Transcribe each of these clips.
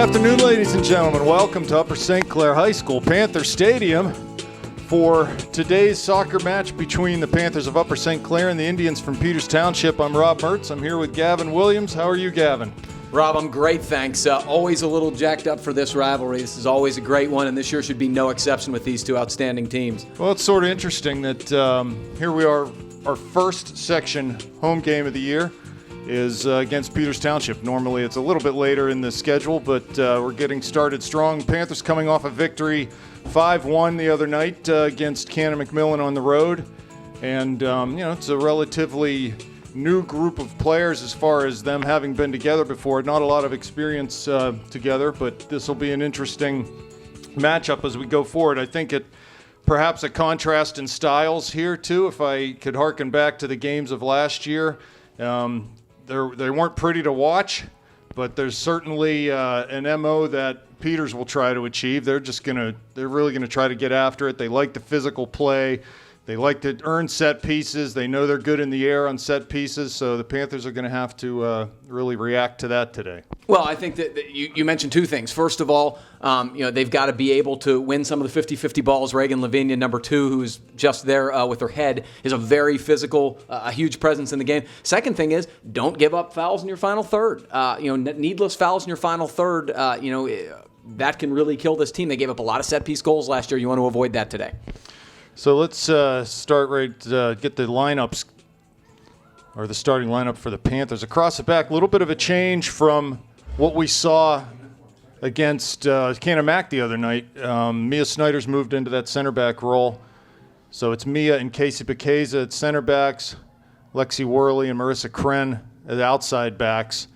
afternoon, ladies and gentlemen. Welcome to Upper St. Clair High School Panther Stadium for today's soccer match between the Panthers of Upper St. Clair and the Indians from Peters Township. I'm Rob Mertz. I'm here with Gavin Williams. How are you, Gavin? Rob, I'm great, thanks. Always a little jacked up for this rivalry. This is always a great one, and this year should be no exception with these two outstanding teams. Well, it's sort of interesting that here we are, our first section home game of the year is against Peters Township. Normally it's a little bit later in the schedule, but we're getting started strong. Panthers coming off a victory 5-1 the other night against Cannon McMillan on the road. And, it's a relatively new group of players as far as them having been together before. Not a lot of experience together, but this will be an interesting matchup as we go forward. I think perhaps a contrast in styles here, too, if I could harken back to the games of last year. They weren't pretty to watch, but there's certainly an MO that Peters will try to achieve. They're really gonna try to get after it. They like the physical play. They like to earn set pieces. They know they're good in the air on set pieces, so the Panthers are going to have to really react to that today. Well, I think that you mentioned two things. First of all, they've got to be able to win some of the 50-50 balls. Reagan Lavinia, number 2, who's just there with her head, is a very physical, a huge presence in the game. Second thing is, don't give up fouls in your final third. Needless fouls in your final third, that can really kill this team. They gave up a lot of set-piece goals last year. You want to avoid that today. So let's start get the lineups, or the starting lineup for the Panthers. Across the back, a little bit of a change from what we saw against Cannon Mac the other night. Mia Snyder's moved into that center back role. So it's Mia and Casey Baceza at center backs, Lexi Worley and Marissa Kren at outside backs.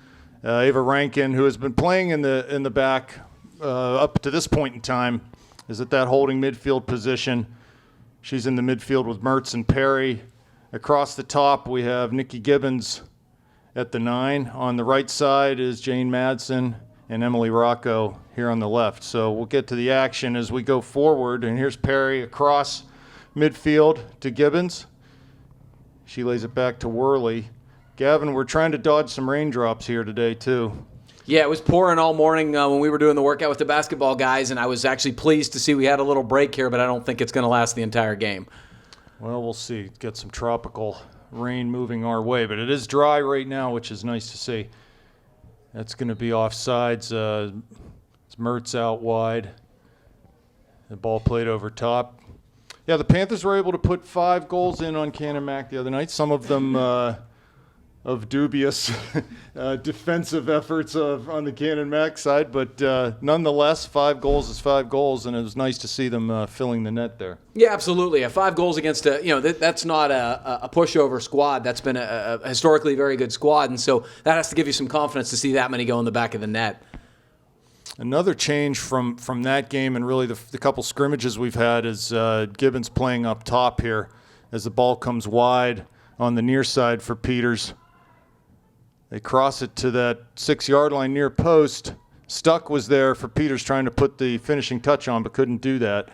Ava Rankin, who has been playing in the back up to this point in time, is at that holding midfield position. She's in the midfield with Mertz and Perry. Across the top, we have Nikki Gibbons at the 9. On the right side is Jane Madsen and Emily Rocco here on the left. So we'll get to the action as we go forward. And here's Perry across midfield to Gibbons. She lays it back to Worley. Gavin, we're trying to dodge some raindrops here today, too. Yeah, it was pouring all morning when we were doing the workout with the basketball guys, and I was actually pleased to see we had a little break here, but I don't think it's going to last the entire game. Well, we'll see. Get some tropical rain moving our way, but it is dry right now, which is nice to see. That's going to be offsides. It's Mertz out wide. The ball played over top. Yeah, the Panthers were able to put 5 goals in on Cannon Mac the other night. Some of them of dubious defensive efforts on the Cannon Mac side, but nonetheless, 5 goals is 5 goals, and it was nice to see them filling the net there. Yeah, absolutely. 5 goals against that's not a pushover squad. That's been a historically very good squad, and so that has to give you some confidence to see that many go in the back of the net. Another change from that game, and really the couple scrimmages we've had, is Gibbons playing up top here as the ball comes wide on the near side for Peters. They cross it to that 6-yard line near post. Stuck was there for Peters trying to put the finishing touch on, but couldn't do that.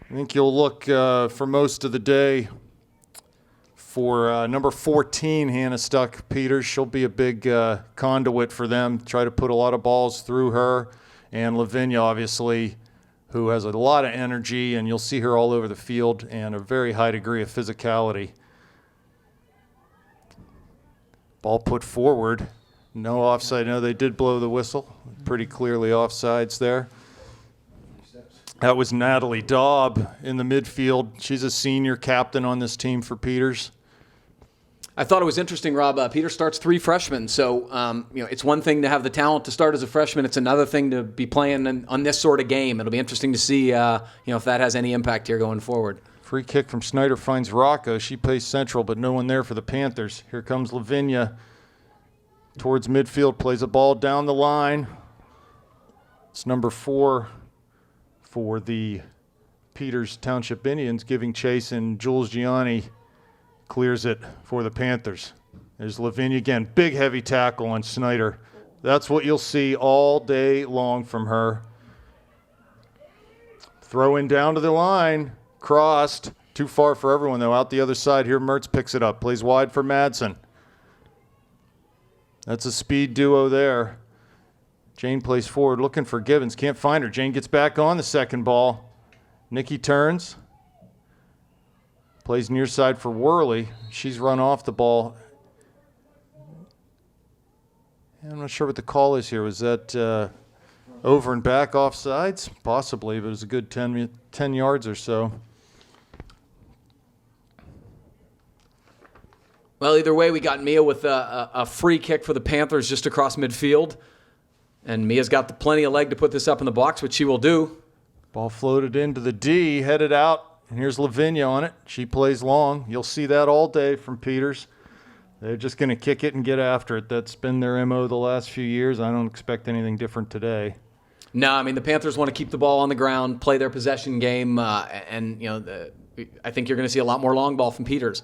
I think you'll look for most of the day for number 14, Hannah Stuck Peters. She'll be a big conduit for them, try to put a lot of balls through her. And Lavinia, obviously, who has a lot of energy, and you'll see her all over the field, and a very high degree of physicality. Ball put forward. No offside. No, they did blow the whistle. Pretty clearly offsides there. That was Natalie Daub in the midfield. She's a senior captain on this team for Peters. I thought it was interesting, Rob. Peters starts 3 freshmen, so it's one thing to have the talent to start as a freshman. It's another thing to be playing on this sort of game. It'll be interesting to see if that has any impact here going forward. Free kick from Snyder finds Rocco. She plays central, but no one there for the Panthers. Here comes Lavinia towards midfield, plays a ball down the line. It's number 4 for the Peters Township Indians, giving chase, and Jules Gianni clears it for the Panthers. There's Lavinia again. Big, heavy tackle on Snyder. That's what you'll see all day long from her. Throw in down to the line. Crossed. Too far for everyone, though. Out the other side here, Mertz picks it up. Plays wide for Madsen. That's a speed duo there. Jane plays forward looking for Gibbons. Can't find her. Jane gets back on the second ball. Nikki turns. Plays near side for Worley. She's run off the ball. I'm not sure what the call is here. Was that over and back offsides? Possibly, but it was a good 10 yards or so. Well, either way, we got Mia with a free kick for the Panthers just across midfield. And Mia's got plenty of leg to put this up in the box, which she will do. Ball floated into the D, headed out. And here's Lavinia on it. She plays long. You'll see that all day from Peters. They're just going to kick it and get after it. That's been their MO the last few years. I don't expect anything different today. No, I mean, the Panthers want to keep the ball on the ground, play their possession game, and I think you're going to see a lot more long ball from Peters.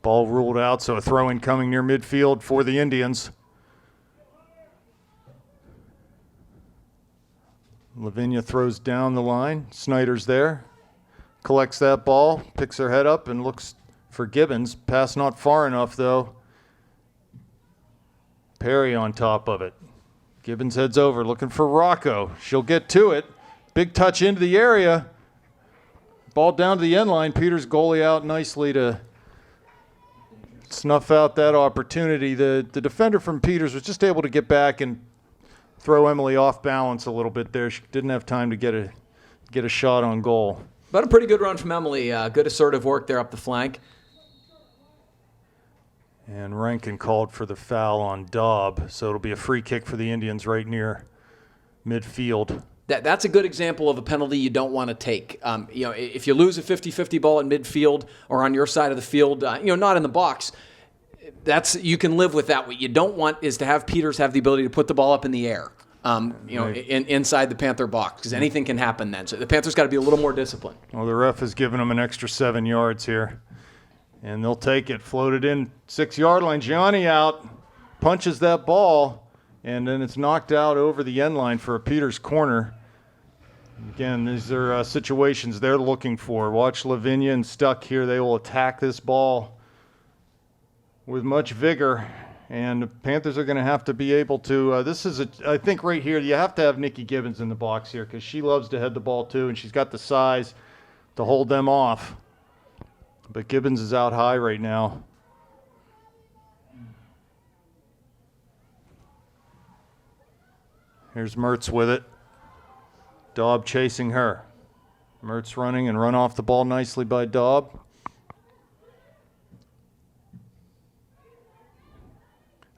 Ball ruled out, so a throw-in coming near midfield for the Indians. Lavinia throws down the line. Snyder's there. Collects that ball, picks her head up, and looks for Gibbons. Pass not far enough, though. Perry on top of it. Gibbons heads over, looking for Rocco. She'll get to it. Big touch into the area. Ball down to the end line. Peters goalie out nicely to snuff out that opportunity. The defender from Peters was just able to get back and throw Emily off balance a little bit there. She didn't have time to get a shot on goal. But a pretty good run from Emily. Good assertive work there up the flank. And Rankin called for the foul on Daub, so it'll be a free kick for the Indians right near midfield. That's a good example of a penalty you don't want to take. If you lose a 50-50 ball in midfield or on your side of the field, not in the box, you can live with that. What you don't want is to have Peters have the ability to put the ball up in the air, inside the Panther box, because anything can happen then. So the Panthers got to be a little more disciplined. Well, the ref has given them an extra 7 yards here, and they'll take it. Floated in 6-yard line. Gianni out, punches that ball, and then it's knocked out over the end line for a Peters corner. Again, these are situations they're looking for. Watch Lavinia and Stuck here. They will attack this ball with much vigor, and the Panthers are going to have to be able to I think right here you have to have Nikki Gibbons in the box here because she loves to head the ball too, and she's got the size to hold them off. But Gibbons is out high right now. Here's Mertz with it. Daub chasing her. Mertz running and run off the ball nicely by Daub.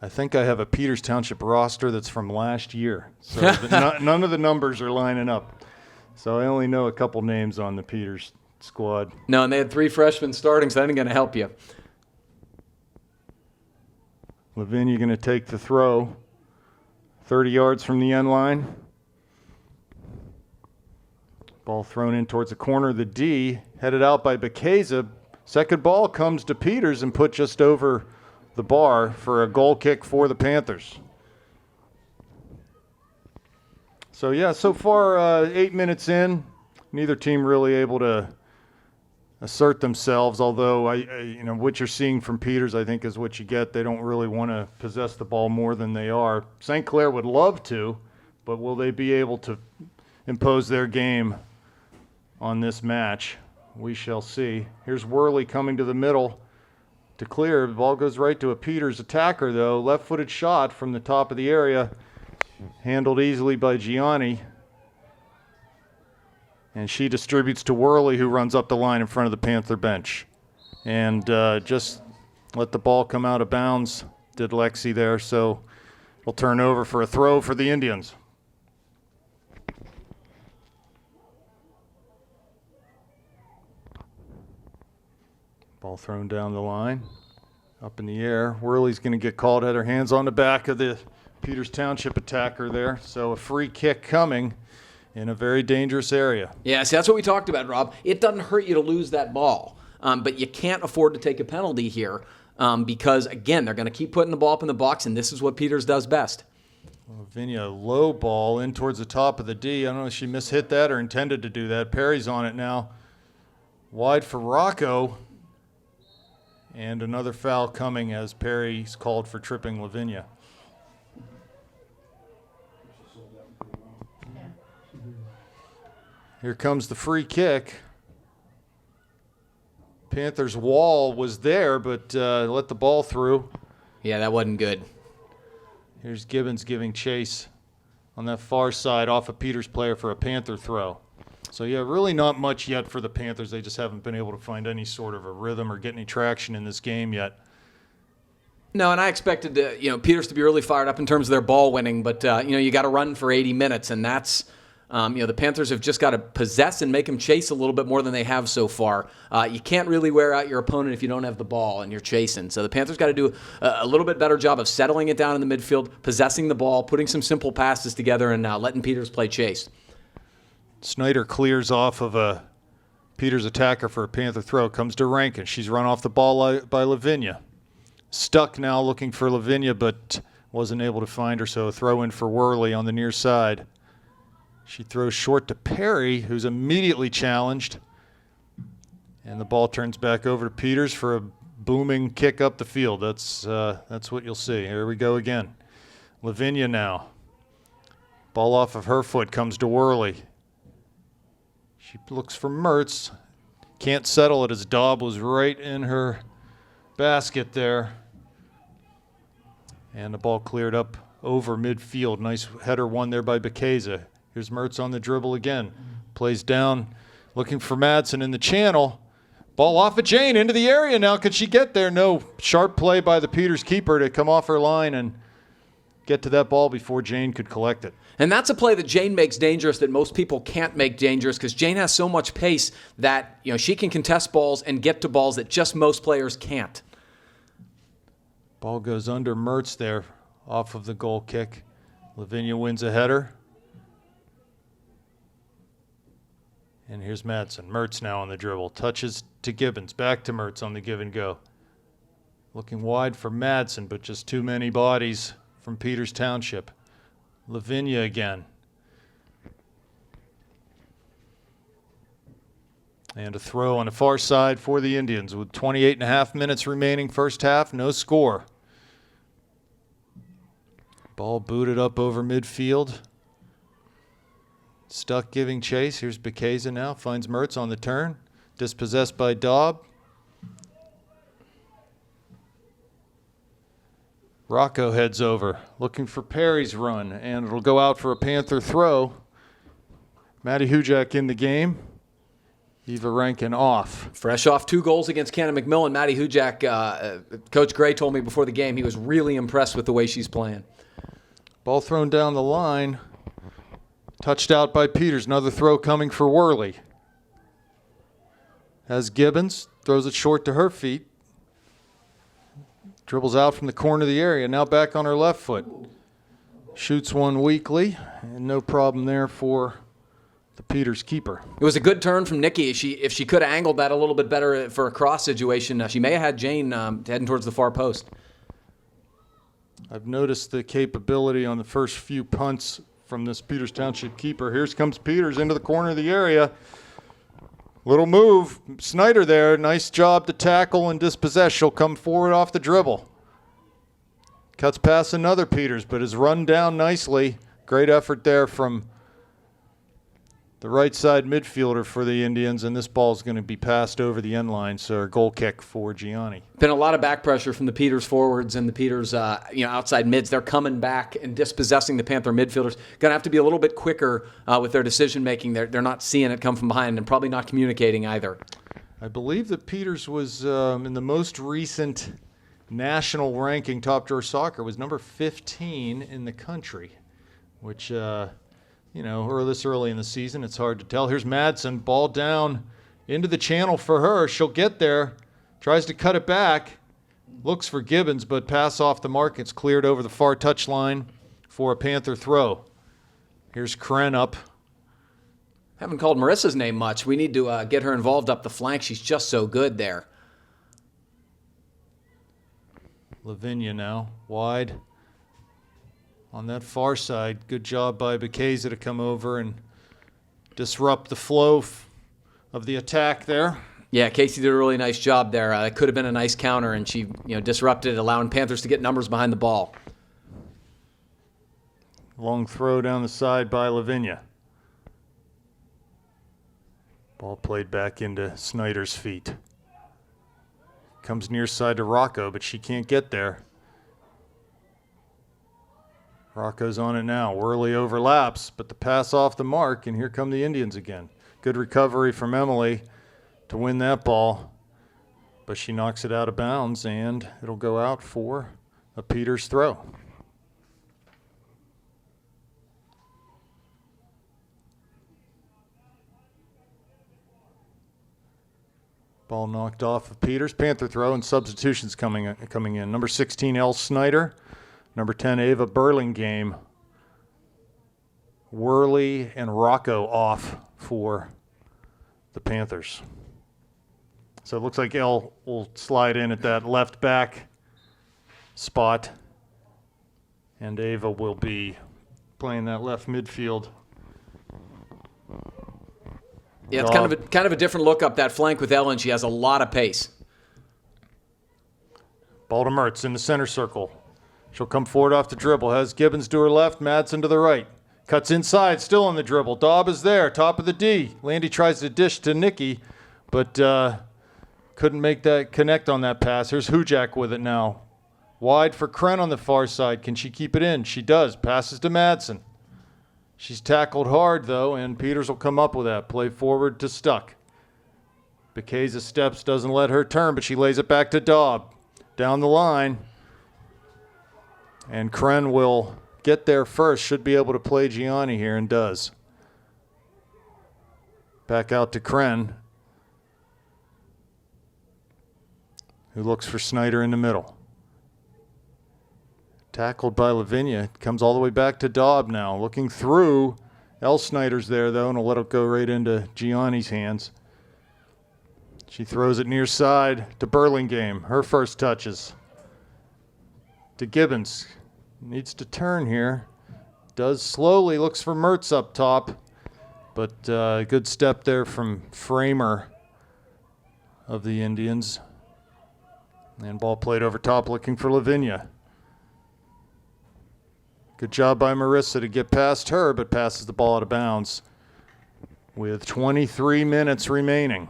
I think I have a Peters Township roster that's from last year. So none of the numbers are lining up. So I only know a couple names on the Peters squad. No, and they had 3 freshmen starting, so that ain't going to help you. Lavinia going to take the throw. 30 yards from the end line. Ball thrown in towards the corner of the D. Headed out by Bekeza. Second ball comes to Peters and put just over the bar for a goal kick for the Panthers. So, yeah, so far 8 minutes in. Neither team really able to assert themselves, although what you're seeing from Peters, I think, is what you get. They don't really want to possess the ball more than they are. St. Clair would love to, but will they be able to impose their game on this match? We shall see. Here's Worley coming to the middle to clear. The ball goes right to a Peters attacker, though. Left-footed shot from the top of the area. Handled easily by Gianni. And she distributes to Worley, who runs up the line in front of the Panther bench. And just let the ball come out of bounds, did Lexi there. So it'll turn over for a throw for the Indians. Ball thrown down the line, up in the air. Worley's going to get called, had her hands on the back of the Peters Township attacker there. So a free kick coming in a very dangerous area. Yeah, see, that's what we talked about, Rob. It doesn't hurt you to lose that ball, but you can't afford to take a penalty here because, again, they're going to keep putting the ball up in the box, and this is what Peters does best. Lavinia, low ball in towards the top of the D. I don't know if she mishit that or intended to do that. Perry's on it now. Wide for Rocco. And another foul coming as Perry's called for tripping Lavinia. Here comes the free kick. Panthers' wall was there, but let the ball through. Yeah, that wasn't good. Here's Gibbons giving chase on that far side off a Peters player for a Panther throw. So, yeah, really not much yet for the Panthers. They just haven't been able to find any sort of a rhythm or get any traction in this game yet. No, and I expected Peters to be really fired up in terms of their ball winning, but you got to run for 80 minutes, and that's the Panthers have just got to possess and make them chase a little bit more than they have so far. You can't really wear out your opponent if you don't have the ball and you're chasing. So the Panthers got to do a little bit better job of settling it down in the midfield, possessing the ball, putting some simple passes together, and letting Peters play chase. Snyder clears off of a Peters attacker for a Panther throw. Comes to Rankin. She's run off the ball by Lavinia. Stuck now looking for Lavinia, but wasn't able to find her, so a throw in for Worley on the near side. She throws short to Perry, who's immediately challenged. And the ball turns back over to Peters for a booming kick up the field. That's what you'll see. Here we go again. Lavinia now. Ball off of her foot comes to Worley. She looks for Mertz. Can't settle it as Daub was right in her basket there. And the ball cleared up over midfield. Nice header won there by Bekeza. Here's Mertz on the dribble again. Plays down, looking for Madsen in the channel. Ball off of Jane into the area now. Could she get there? No. Sharp play by the Peters keeper to come off her line and get to that ball before Jane could collect it. And that's a play that Jane makes dangerous that most people can't make dangerous because Jane has so much pace that she can contest balls and get to balls that just most players can't. Ball goes under Mertz there off of the goal kick. Lavinia wins a header. And here's Madsen. Mertz now on the dribble. Touches to Gibbons. Back to Mertz on the give and go. Looking wide for Madsen, but just too many bodies from Peters Township. Lavinia again. And a throw on the far side for the Indians with 28.5 minutes remaining first half. No score. Ball booted up over midfield. Stuck giving chase. Here's Bekeza now. Finds Mertz on the turn. Dispossessed by Daub. Rocco heads over, looking for Perry's run, and it'll go out for a Panther throw. Maddie Hujak in the game. Eva Rankin off. Fresh off 2 goals against Cannon McMillan, Maddie Hujak, Coach Gray told me before the game he was really impressed with the way she's playing. Ball thrown down the line. Touched out by Peters. Another throw coming for Worley. Has Gibbons. Throws it short to her feet. Dribbles out from the corner of the area. Now back on her left foot. Shoots one weakly. And no problem there for the Peters keeper. It was a good turn from Nikki. If she could have angled that a little bit better for a cross situation, she may have had Jane heading towards the far post. I've noticed the capability on the first few punts from this Peters Township keeper. Here comes Peters into the corner of the area. Little move. Snyder there. Nice job to tackle and dispossess. She'll come forward off the dribble. Cuts past another Peters, but is run down nicely. Great effort there from the right side midfielder for the Indians, and this ball is going to be passed over the end line, so a goal kick for Gianni. Been a lot of back pressure from the Peters forwards and the Peters outside mids. They're coming back and dispossessing the Panther midfielders. Going to have to be a little bit quicker with their decision making. They're not seeing it come from behind and probably not communicating either. I believe that Peters was in the most recent national ranking top drawer soccer was number 15 in the country, which or this early in the season, it's hard to tell. Here's Madsen, ball down into the channel for her. She'll get there, tries to cut it back, looks for Gibbons, but pass off the mark. It's cleared over the far touchline for a Panther throw. Here's Kren up. Haven't called Marissa's name much. We need to get her involved up the flank. She's just so good there. Lavinia now, wide. On that far side, good job by Bekeza to come over and disrupt the flow of the attack there. Yeah, Casey did a really nice job there. It could have been a nice counter, and she disrupted, allowing Panthers to get numbers behind the ball. Long throw down the side by Lavinia. Ball played back into Snyder's feet. Comes near side to Rocco, but she can't get there. Rocco's on it now. Worley overlaps, but the pass off the mark, and here come the Indians again. Good recovery from Emily to win that ball, but she knocks it out of bounds, and it'll go out for a Peters throw. Ball knocked off of Peters. Panther throw, and substitutions coming in. Number 16, Elle Snyder. Number 10, Ava Burlingame. Worley and Rocco off for the Panthers. So it looks like Elle will slide in at that left back spot, and Ava will be playing that left midfield. Yeah, it's kind of a different look up that flank with Ellen. She has a lot of pace. Ball to Mertz in the center circle. She'll come forward off the dribble. Has Gibbons to her left, Madsen to the right. Cuts inside, still on the dribble. Daub is there, top of the D. Landy tries to dish to Nikki, but couldn't make that connect on that pass. Here's Hujak with it now. Wide for Kren on the far side. Can she keep it in? She does. Passes to Madsen. She's tackled hard, though, and Peters will come up with that. Play forward to Stuck. Bekeza steps, doesn't let her turn, but she lays it back to Daub. Down the line. And Kren will get there first. Should be able to play Gianni here, and does. Back out to Kren, who looks for Snyder in the middle. Tackled by Lavinia. Comes all the way back to Daub now. Looking through. Elle Snyder's there, though, and will let it go right into Gianni's hands. She throws it near side to Burlingame. Her first touches. To Gibbons. Needs to turn here. Does slowly. Looks for Mertz up top. But good step there from Framer of the Indians. And ball played over top looking for Lavinia. Good job by Marissa to get past her, but passes the ball out of bounds with 23 minutes remaining.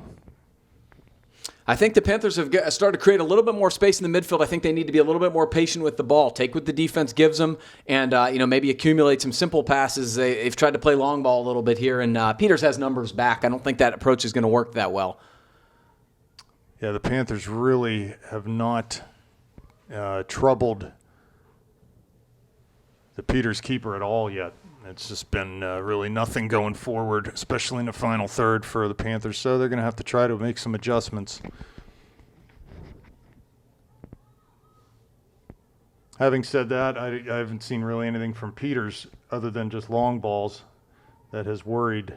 I think the Panthers have started to create a little bit more space in the midfield. I think they need to be a little bit more patient with the ball, take what the defense gives them, and maybe accumulate some simple passes. They've tried to play long ball a little bit here, and Peters has numbers back. I don't think that approach is going to work that well. Yeah, the Panthers really have not troubled the Peters keeper at all yet. It's just been really nothing going forward, especially in the final third for the Panthers. So they're going to have to try to make some adjustments. Having said that, I haven't seen really anything from Peters other than just long balls that has worried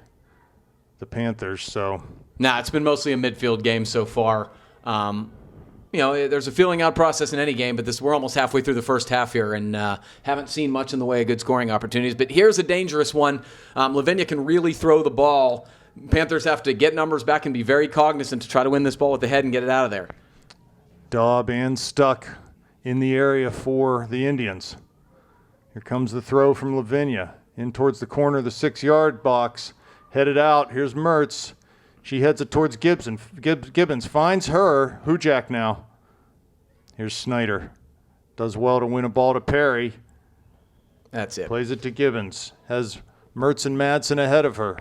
the Panthers. So, it's been mostly a midfield game so far. There's a feeling out process in any game, but we're almost halfway through the first half here and haven't seen much in the way of good scoring opportunities. But here's a dangerous one. Lavinia can really throw the ball. Panthers have to get numbers back and be very cognizant to try to win this ball with the head and get it out of there. Daub and Stuck in the area for the Indians. Here comes the throw from Lavinia. In towards the corner of the 6-yard box. Headed out. Here's Mertz. She heads it towards Gibson. Gibbons finds her. Hujak now. Here's Snyder. Does well to win a ball to Perry. That's it. Plays it to Gibbons. Has Mertz and Madsen ahead of her.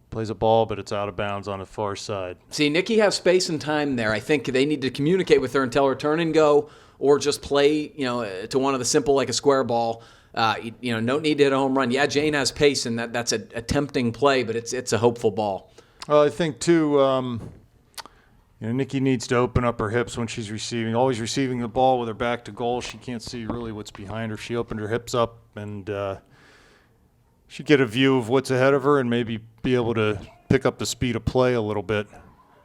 Plays a ball, but it's out of bounds on the far side. See, Nikki has space and time there. I think they need to communicate with her and tell her turn and go, or just play, to one of the simple, like a square ball. No need to hit a home run. Yeah, Jane has pace, and that's a tempting play, but it's a hopeful ball. Well, I think, too, Nikki needs to open up her hips when she's receiving. Always receiving the ball with her back to goal. She can't see really what's behind her. She opened her hips up, and she'd get a view of what's ahead of her and maybe be able to pick up the speed of play a little bit.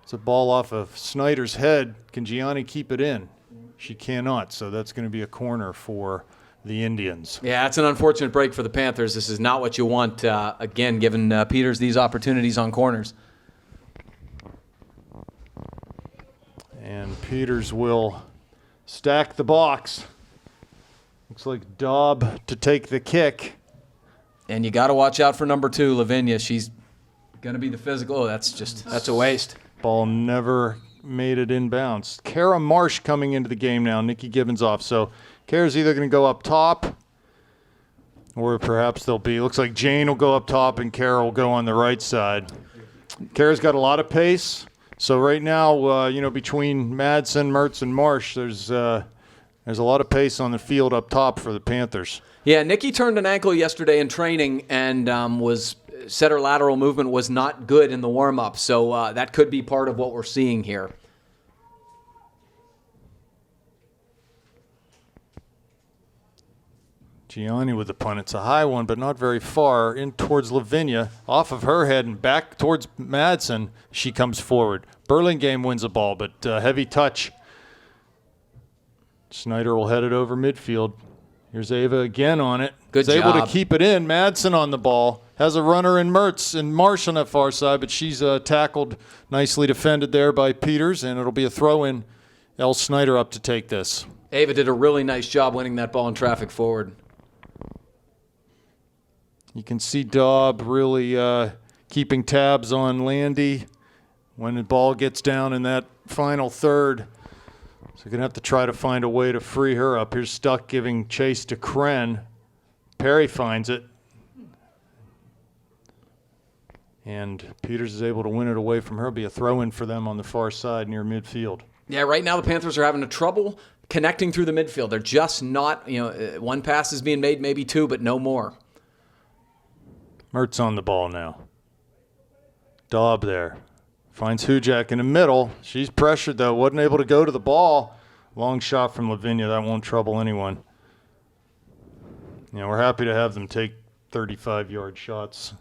It's a ball off of Snyder's head. Can Gianni keep it in? She cannot, so that's going to be a corner for the Indians. Yeah, it's an unfortunate break for the Panthers. This is not what you want, again, giving Peters these opportunities on corners. And Peters will stack the box. Looks like Daub to take the kick. And you got to watch out for number 2, Lavinia. She's Going to be the physical. Oh, that's a waste. Ball never made it inbounds. Kara Marsh coming into the game now. Nikki Gibbons off. So Kara's either going to go up top, or perhaps looks like Jane will go up top and Kara will go on the right side. Kara's got a lot of pace. So right now, between Madsen, Mertz, and Marsh, there's a lot of pace on the field up top for the Panthers. Yeah, Nikki turned an ankle yesterday in training and said her lateral movement was not good in the warm-up. So that could be part of what we're seeing here. Gianni with the punt. It's a high one, but not very far. In towards Lavinia. Off of her head and back towards Madsen. She comes forward. Burlingame wins the ball, but heavy touch. Snyder will head it over midfield. Here's Ava again on it. Good job. Able to keep it in. Madsen on the ball. Has a runner in Mertz and Marsh on that far side, but she's tackled, nicely defended there by Peters, and it'll be a throw-in. El Snyder up to take this. Ava did a really nice job winning that ball in traffic forward. You can see Daub really keeping tabs on Landy when the ball gets down in that final third. So you're going to have to try to find a way to free her up. Here's Stuck giving chase to Kren. Perry finds it. And Peters is able to win it away from her. It'll be a throw-in for them on the far side near midfield. Yeah, right now the Panthers are having a trouble connecting through the midfield. They're just not, one pass is being made, maybe two, but no more. Mertz on the ball now. Daub there. Finds Hujak in the middle. She's pressured, though. Wasn't able to go to the ball. Long shot from Lavinia. That won't trouble anyone. We're happy to have them take 35-yard shots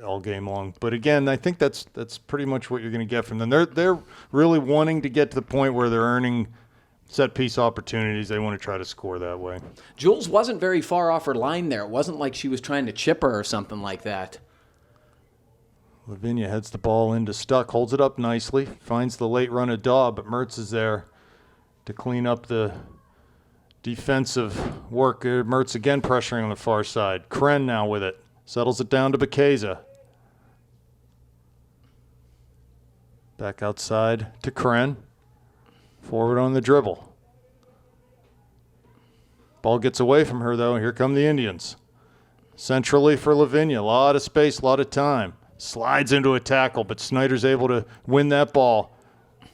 all game long. But, again, I think that's pretty much what you're going to get from them. They're really wanting to get to the point where they're earning set-piece opportunities. They want to try to score that way. Jules wasn't very far off her line there. It wasn't like she was trying to chip her or something like that. Lavinia heads the ball into Stuck, holds it up nicely, finds the late run of Daub, but Mertz is there to clean up the defensive work. Mertz again pressuring on the far side. Kren now with it. Settles it down to Bekeza. Back outside to Kren. Forward on the dribble. Ball gets away from her, though. Here come the Indians. Centrally for Lavinia. A lot of space, a lot of time. Slides into a tackle, but Snyder's able to win that ball.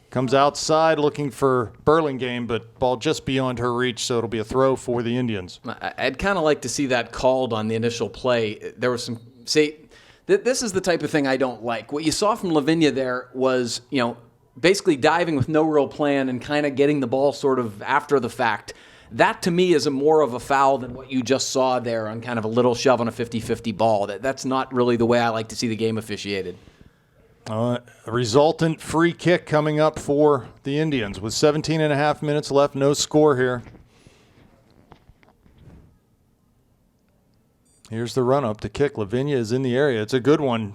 Comes outside looking for Burlingame, but ball just beyond her reach, so it'll be a throw for the Indians. I'd kind of like to see that called on the initial play. There was some... See, this is the type of thing I don't like. What you saw from Lavinia there was, basically diving with no real plan and kind of getting the ball sort of after the fact. That, to me, is more of a foul than what you just saw there on kind of a little shove on a 50-50 ball. That's not really the way I like to see the game officiated. A resultant free kick coming up for the Indians with 17 and a half minutes left. No score here. Here's the run-up to kick. Lavinia is in the area. It's a good one.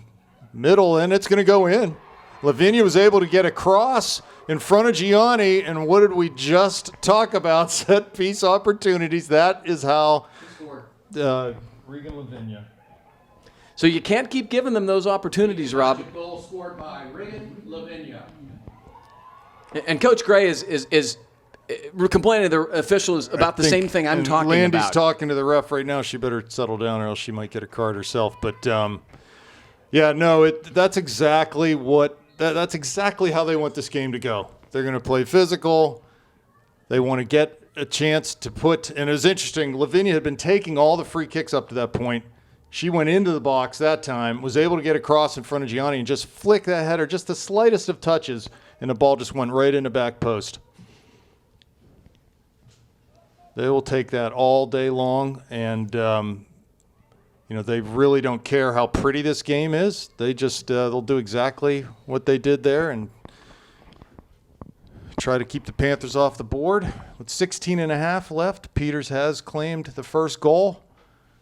Middle, and it's going to go in. Lavinia was able to get across in front of Gianni, and what did we just talk about? Set-piece opportunities. That is how Regan Lavinia. So you can't keep giving them those opportunities, Rob. Goal scored by Regan Lavinia. And Coach Gray is complaining to the officials about the same thing I'm talking about. Landy's talking to the ref right now. She better settle down or else she might get a card herself. But, that's exactly that's exactly how they want this game to go. They're going to play physical. They want to get a chance to put, and it was interesting, Lavinia had been taking all the free kicks up to that point. She went into the box that time, was able to get across in front of Gianni and just flick that header, just the slightest of touches, and the ball just went right in the back post. They will take that all day long, and they really don't care how pretty this game is. They just they'll do exactly what they did there and try to keep the Panthers off the board. With 16 and a half left, Peters has claimed the first goal.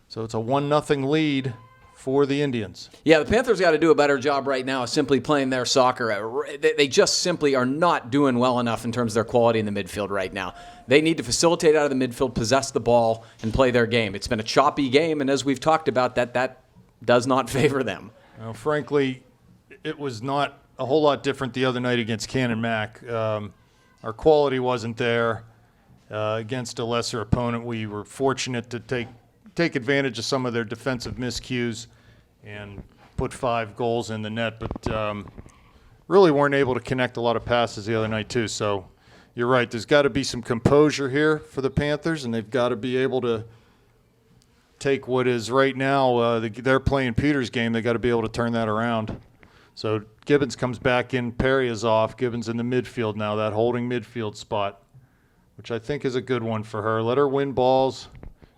So it's a 1-0 lead for the Indians. Yeah, the Panthers got to do a better job right now of simply playing their soccer. They just simply are not doing well enough in terms of their quality in the midfield right now. They need to facilitate out of the midfield, possess the ball, and play their game. It's been a choppy game, and as we've talked about, that does not favor them. Well, frankly, it was not a whole lot different the other night against Cannon Mac. Our quality wasn't there against a lesser opponent. We were fortunate to take advantage of some of their defensive miscues and put 5 goals in the net, but really weren't able to connect a lot of passes the other night too. So you're right. There's got to be some composure here for the Panthers, and they've got to be able to take what is right now they're playing Peter's game. They got to be able to turn that around. So Gibbons comes back in. Perry is off. Gibbons in the midfield now, that holding midfield spot, which I think is a good one for her. Let her win balls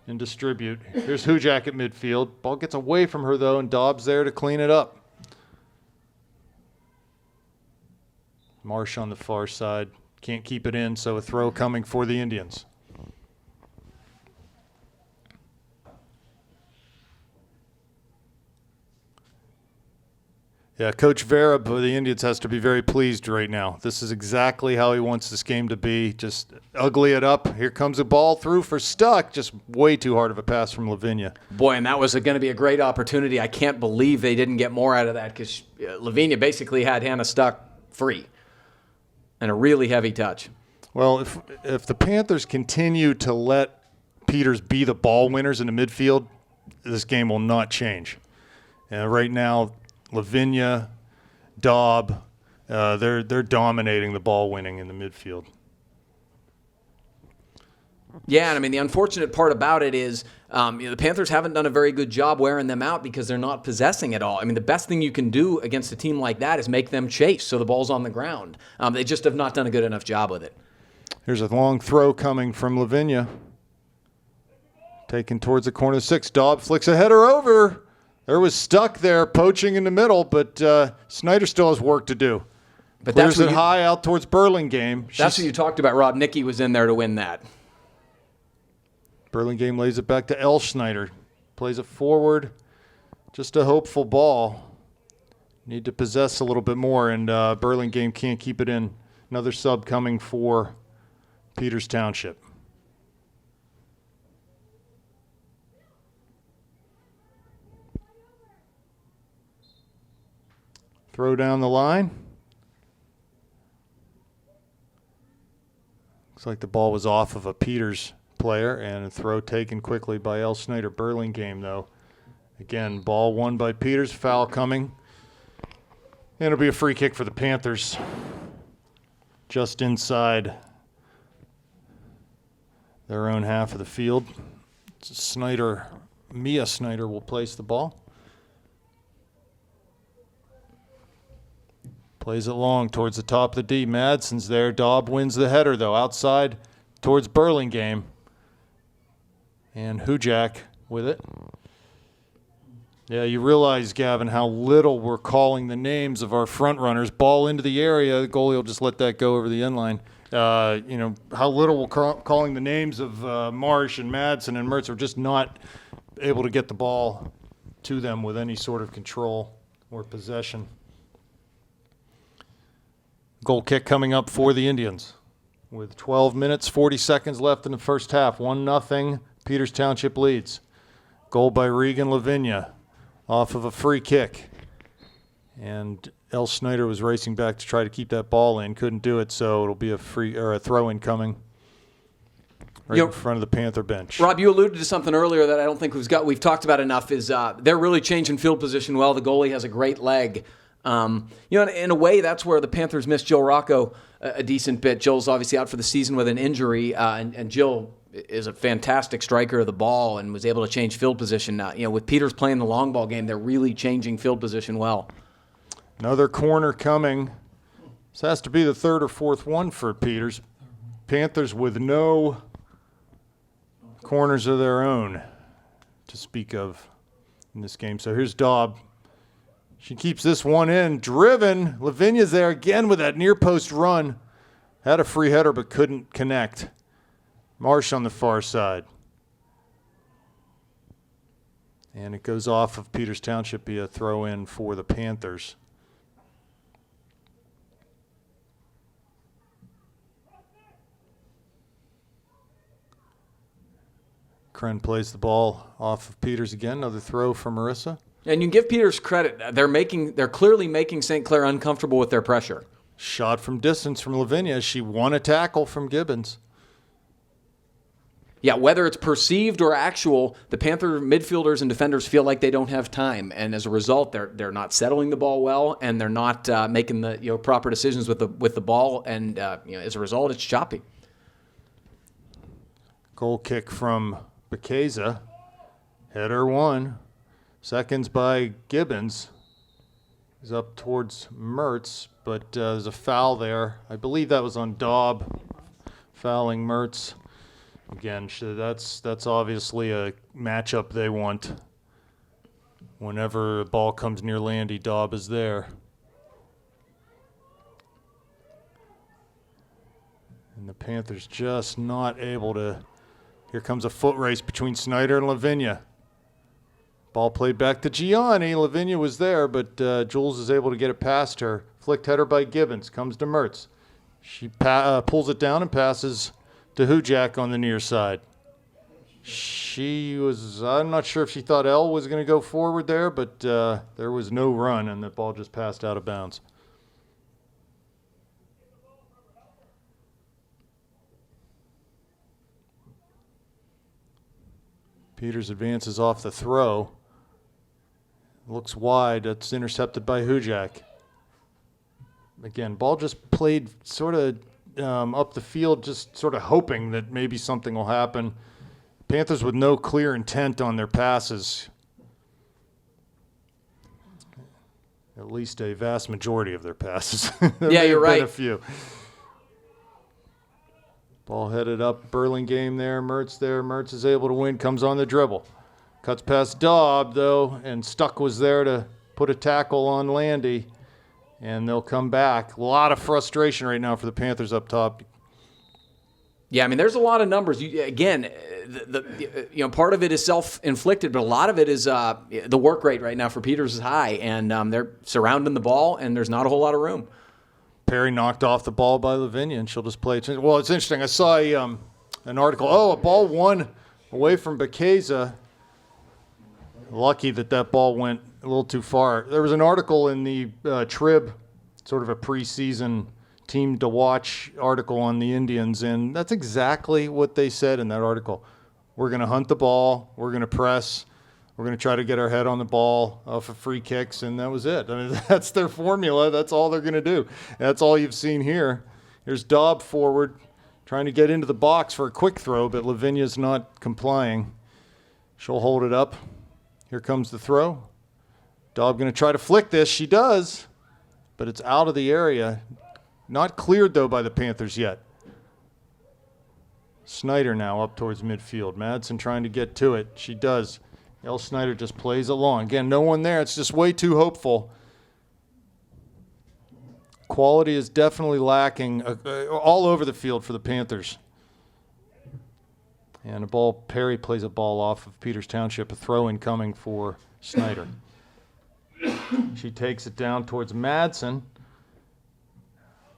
and distribute. Here's Hujak at midfield. Ball gets away from her, though, and Dobbs there to clean it up. Marsh on the far side. Can't keep it in, so a throw coming for the Indians. Yeah, Coach Vera of the Indians has to be very pleased right now. This is exactly how he wants this game to be. Just ugly it up. Here comes a ball through for Stuck. Just way too hard of a pass from Lavinia. Boy, and that was going to be a great opportunity. I can't believe they didn't get more out of that because Lavinia basically had Hannah Stuck free. And a really heavy touch. Well, if the Panthers continue to let Peters be the ball winners in the midfield, this game will not change. Right now, Lavinia, Dobb, they're dominating the ball winning in the midfield. Yeah, and I mean, the unfortunate part about it is the Panthers haven't done a very good job wearing them out because they're not possessing it all. I mean, the best thing you can do against a team like that is make them chase so the ball's on the ground. They just have not done a good enough job with it. Here's a long throw coming from Lavinia. Taken towards the corner 6. Dobb flicks a header over. There was Stuck there poaching in the middle, but Snyder still has work to do. But Clears that's it high out towards Burlingame. That's what you talked about, Rob. Nicky was in there to win that. Burlingame lays it back to L. Schneider. Plays it forward. Just a hopeful ball. Need to possess a little bit more, and Burlingame can't keep it in. Another sub coming for Peters Township. Throw down the line. Looks like the ball was off of a Peters player, and a throw taken quickly by L. Snyder. Burlingame, though. Again, ball won by Peters. Foul coming. And it'll be a free kick for the Panthers. Just inside their own half of the field. Mia Snyder will place the ball. Plays it long towards the top of the D. Madsen's there. Dobb wins the header, though, outside towards Burlingame. And Hujak with it. Yeah, you realize, Gavin, how little we're calling the names of our front runners. Ball into the area, the goalie will just let that go over the end line. How little we're calling the names of Marsh and Madsen and Mertz. We're just not able to get the ball to them with any sort of control or possession. Goal kick coming up for the Indians with 12 minutes, 40 seconds left in the first half. 1-0, Peters Township leads. Goal by Regan Lavinia off of a free kick. And L. Snyder was racing back to try to keep that ball in. Couldn't do it, so it'll be a throw-in coming right in front of the Panther bench. Rob, you alluded to something earlier that I don't think we've talked about enough is they're really changing field position well. The goalie has a great leg. In a way, that's where the Panthers missed Jill Rocco a decent bit. Jill's obviously out for the season with an injury, and Jill is a fantastic striker of the ball and was able to change field position. With Peters playing the long ball game, they're really changing field position well. Another corner coming. This has to be the third or fourth one for Peters. Panthers with no corners of their own to speak of in this game. So here's Dobb. She keeps this one in. Driven. Lavinia's there again with that near post run. Had a free header but couldn't connect. Marsh on the far side. And it goes off of Peters Township, be a throw in for the Panthers. Kren plays the ball off of Peters again. Another throw for Marissa. And you can give Peters credit. They're clearly making St. Clair uncomfortable with their pressure. Shot from distance from Lavinia. She won a tackle from Gibbons. Yeah, whether it's perceived or actual, the Panther midfielders and defenders feel like they don't have time, and as a result, they're not settling the ball well, and they're not making the proper decisions with the ball, and as a result, it's choppy. Goal kick from Bekeza. Header one. Seconds by Gibbons. He's up towards Mertz, but there's a foul there. I believe that was on Daub, fouling Mertz. Again, that's obviously a matchup they want. Whenever a ball comes near Landy, Daub is there. And the Panthers just not able to. Here comes a foot race between Snyder and Lavinia. Ball played back to Gianni. Lavinia was there, but Jules is able to get it past her. Flicked header by Gibbons. Comes to Mertz. She pulls it down and passes to Hujak on the near side. I'm not sure if she thought L was going to go forward there, but there was no run, and the ball just passed out of bounds. Peters advances off the throw. Looks wide. That's intercepted by Hujak. Again, ball just played sort of up the field, just sort of hoping that maybe something will happen. Panthers with no clear intent on their passes. At least a vast majority of their passes. Yeah, you're right. A few. Ball headed up, Burlingame there, Mertz there. Mertz is able to win, comes on the dribble. Cuts past Daub, though, and Stuck was there to put a tackle on Landy. And they'll come back. A lot of frustration right now for the Panthers up top. Yeah, I mean, there's a lot of numbers. Part of it is self-inflicted, but a lot of it is the work rate right now for Peters is high, and they're surrounding the ball, and there's not a whole lot of room. Perry knocked off the ball by Lavinia, and she'll just play it. Well, it's interesting. I saw an article. A ball won away from Bekeza. Lucky that ball went a little too far. There was an article in the Trib, sort of a preseason team to watch article on the Indians, and that's exactly what they said in that article. We're going to hunt the ball. We're going to press. We're going to try to get our head on the ball for free kicks, and that was it. I mean, that's their formula. That's all they're going to do. That's all you've seen here. Here's Daub forward, trying to get into the box for a quick throw, but Lavinia's not complying. She'll hold it up. Here comes the throw. Daub going to try to flick this. She does, but it's out of the area. Not cleared, though, by the Panthers yet. Snyder now up towards midfield. Madsen trying to get to it. She does. El Snyder just plays along. Again, no one there. It's just way too hopeful. Quality is definitely lacking all over the field for the Panthers. And Perry plays a ball off of Peters Township, a throw-in coming for Snyder. She takes it down towards Madsen,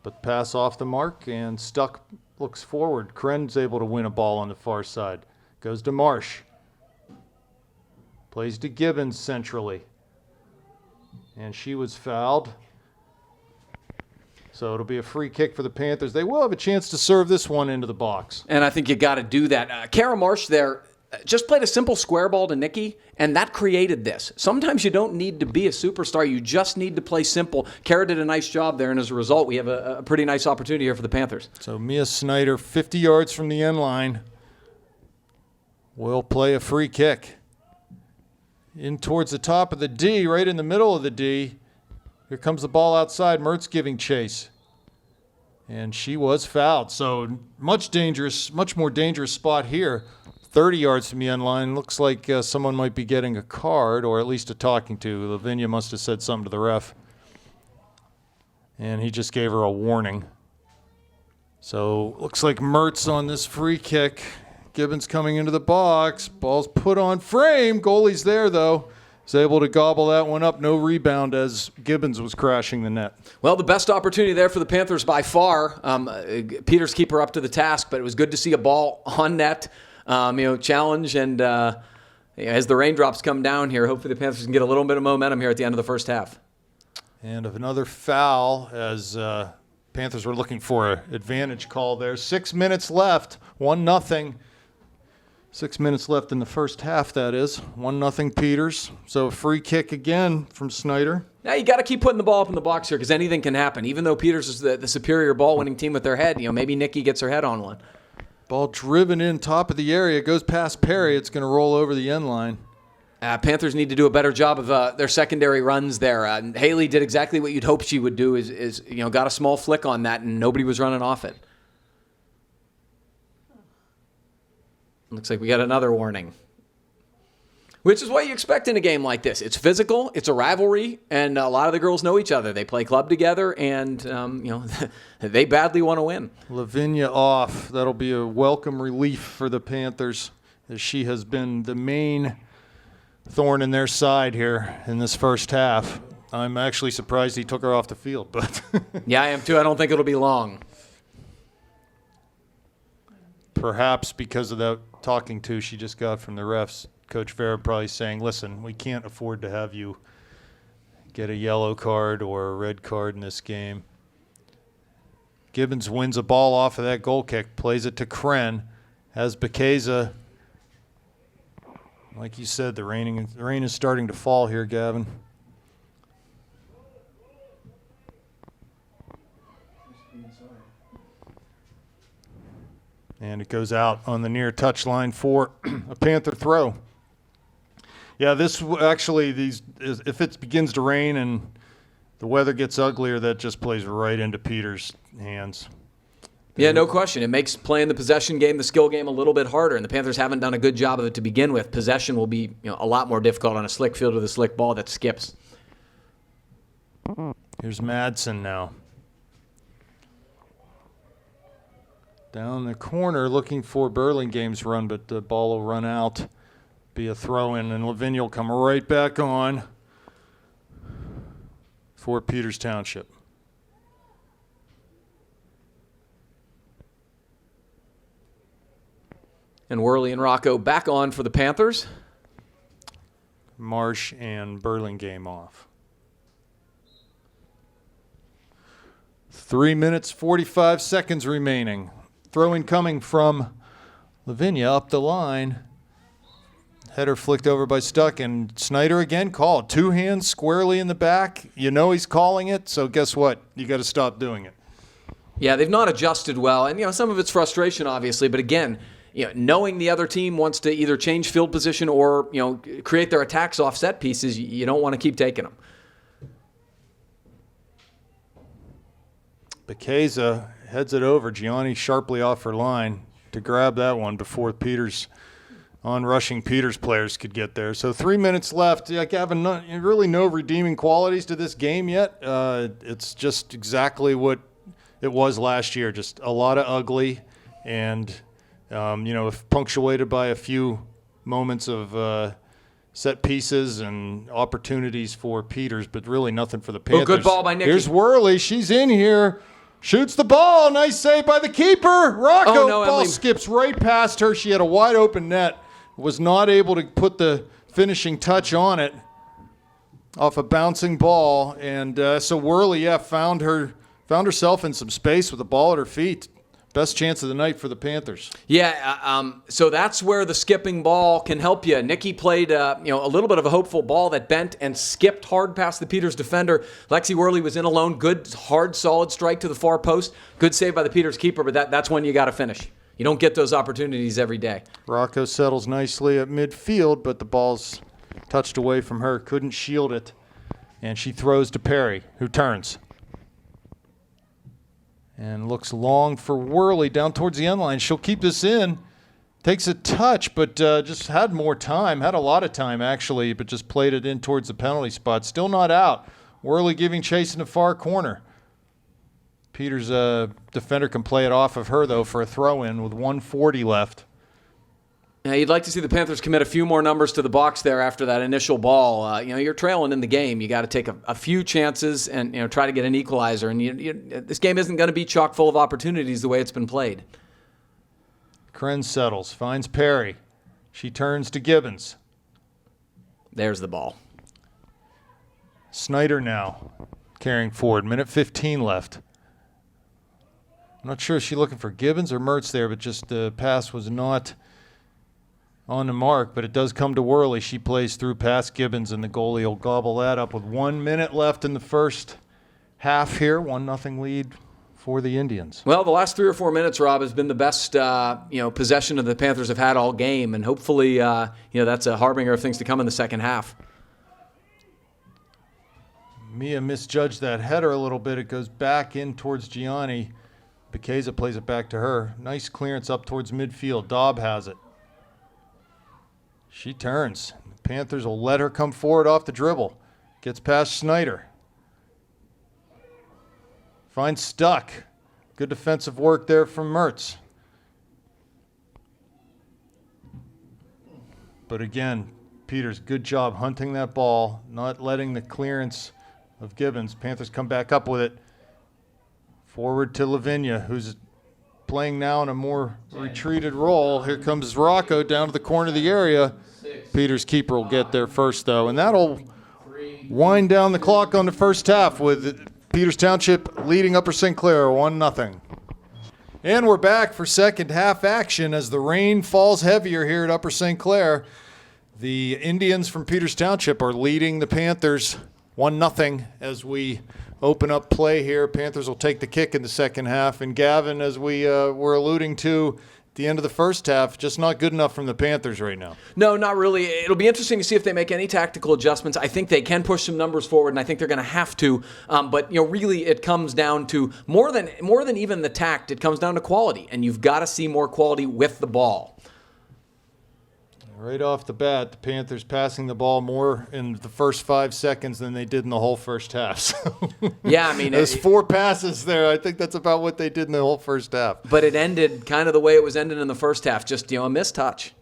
but pass off the mark, and Stuck looks forward. Kren's able to win a ball on the far side. Goes to Marsh. Plays to Gibbons centrally. And she was fouled. So it'll be a free kick for the Panthers. They will have a chance to serve this one into the box. And I think you got to do that. Kara Marsh there just played a simple square ball to Nikki, and that created this. Sometimes you don't need to be a superstar. You just need to play simple. Kara did a nice job there, and as a result, we have a pretty nice opportunity here for the Panthers. So Mia Snyder, 50 yards from the end line, will play a free kick. In towards the top of the D, right in the middle of the D. Here comes the ball outside. Mertz giving chase. And she was fouled. So much more dangerous spot here. 30 yards from the end line. Looks like someone might be getting a card, or at least a talking to. Lavinia must have said something to the ref. And he just gave her a warning. So looks like Mertz on this free kick. Gibbons coming into the box. Ball's put on frame. Goalie's there, though. Is able to gobble that one up. No rebound as Gibbons was crashing the net. Well, the best opportunity there for the Panthers by far. Peters keeper up to the task, but it was good to see a ball on net, challenge, and as the raindrops come down here, hopefully the Panthers can get a little bit of momentum here at the end of the first half. And another foul as Panthers were looking for an advantage call there. 6 minutes left, 1-0. 6 minutes left in the first half, that is. 1-0 Peters. So a free kick again from Snyder. Now you got to keep putting the ball up in the box here because anything can happen. Even though Peters is the superior ball-winning team with their head, maybe Nicky gets her head on one. Ball driven in top of the area, goes past Perry. It's going to roll over the end line. Panthers need to do a better job of their secondary runs there. Haley did exactly what you'd hope she would do is got a small flick on that, and nobody was running off it. Looks like we got another warning, which is what you expect in a game like this. It's physical, it's a rivalry, and a lot of the girls know each other. They play club together, and they badly want to win. Lavinia off. That'll be a welcome relief for the Panthers, as she has been the main thorn in their side here in this first half. I'm actually surprised he took her off the field, but yeah, I am too. I don't think it'll be long. Perhaps because of that talking to she just got from the refs. Coach Farah probably saying, listen, we can't afford to have you get a yellow card or a red card in this game. Gibbons wins a ball off of that goal kick, plays it to Kren, has Bekeza. Like you said, the rain is starting to fall here, Gavin. And it goes out on the near touchline for a Panther throw. Yeah, this actually, if it begins to rain and the weather gets uglier, that just plays right into Peters' hands. Yeah, no question. It makes playing the possession game, the skill game, a little bit harder, and the Panthers haven't done a good job of it to begin with. Possession will be a lot more difficult on a slick field with a slick ball that skips. Here's Madsen now. Down the corner looking for Burlingame's run, but the ball will run out. Be a throw-in, and Lavinia will come right back on for Peters Township. And Worley and Rocco back on for the Panthers. Marsh and Burlingame off. 3 minutes, 45 seconds remaining. Throw-in coming from Lavinia up the line. Header flicked over by Stuck, and Snyder again called. 2 hands squarely in the back. You know he's calling it, so guess what? You got to stop doing it. Yeah, they've not adjusted well, and some of it's frustration, obviously, but again, knowing the other team wants to either change field position or create their attacks off set pieces, you don't want to keep taking them. Bekeza heads it over. Gianni sharply off her line to grab that one before Peters, on-rushing Peters players could get there. So 3 minutes left. Yeah, Gavin, really no redeeming qualities to this game yet. It's just exactly what it was last year. Just a lot of ugly and, punctuated by a few moments of set pieces and opportunities for Peters, but really nothing for the Panthers. Oh, good ball by Nicky. Here's Worley. She's in here. Shoots the ball. Nice save by the keeper. Rocco. Oh, no, ball Emily. skips right past her. She had a wide open net. Was not able to put the finishing touch on it off a bouncing ball. And so Worley, found herself in some space with the ball at her feet. Best chance of the night for the Panthers. Yeah, so that's where the skipping ball can help you. Nicky played, a little bit of a hopeful ball that bent and skipped hard past the Peters defender. Lexi Worley was in alone. Good, hard, solid strike to the far post. Good save by the Peters keeper, but that's when you got to finish. You don't get those opportunities every day. Rocco settles nicely at midfield, but the ball's touched away from her. Couldn't shield it. And she throws to Perry, who turns. And looks long for Worley down towards the end line. She'll keep this in. Takes a touch, but just had more time. Had a lot of time, actually, but just played it in towards the penalty spot. Still not out. Worley giving chase in the far corner. Peters' defender can play it off of her, though, for a throw-in with 1:40 left. Yeah, you'd like to see the Panthers commit a few more numbers to the box there after that initial ball. You're trailing in the game. You got to take a few chances and try to get an equalizer. And this game isn't going to be chock full of opportunities the way it's been played. Kren settles, finds Perry. She turns to Gibbons. There's the ball. Snyder now carrying forward. Minute 15 left. I'm not sure if she's looking for Gibbons or Mertz there, but just the pass was not on the mark, but it does come to Worley. She plays through past Gibbons, and the goalie will gobble that up with 1 minute left in the first half here. 1-0 lead for the Indians. Well, the last 3 or 4 minutes, Rob, has been the best possession of the Panthers have had all game, and hopefully that's a harbinger of things to come in the second half. Mia misjudged that header a little bit. It goes back in towards Gianni. Bekeza plays it back to her. Nice clearance up towards midfield. Daub has it. She turns. The Panthers will let her come forward off the dribble. Gets past Snyder. Finds Stuck. Good defensive work there from Mertz. But again, Peters, good job hunting that ball, not letting the clearance of Gibbons. Panthers come back up with it. Forward to Lavinia, who's playing now in a more retreated role. Here comes Rocco down to the corner of the area. Peters' keeper will get there first, though, and that'll wind down the clock on the first half with Peters Township leading Upper St. Clair 1-0. And we're back for second half action as the rain falls heavier here at Upper St. Clair. The Indians from Peters Township are leading the Panthers 1-0 as we open up play here. Panthers will take the kick in the second half. And Gavin, as we were alluding to at the end of the first half, just not good enough from the Panthers right now. No, not really. It'll be interesting to see if they make any tactical adjustments. I think they can push some numbers forward, and I think they're going to have to. But really, it comes down to more than even the tact. It comes down to quality, and you've got to see more quality with the ball. Right off the bat, the Panthers passing the ball more in the first 5 seconds than they did in the whole first half. So yeah, I mean, there's 4 passes there. I think that's about what they did in the whole first half. But it ended kind of the way it was ended in the first half, just a missed touch.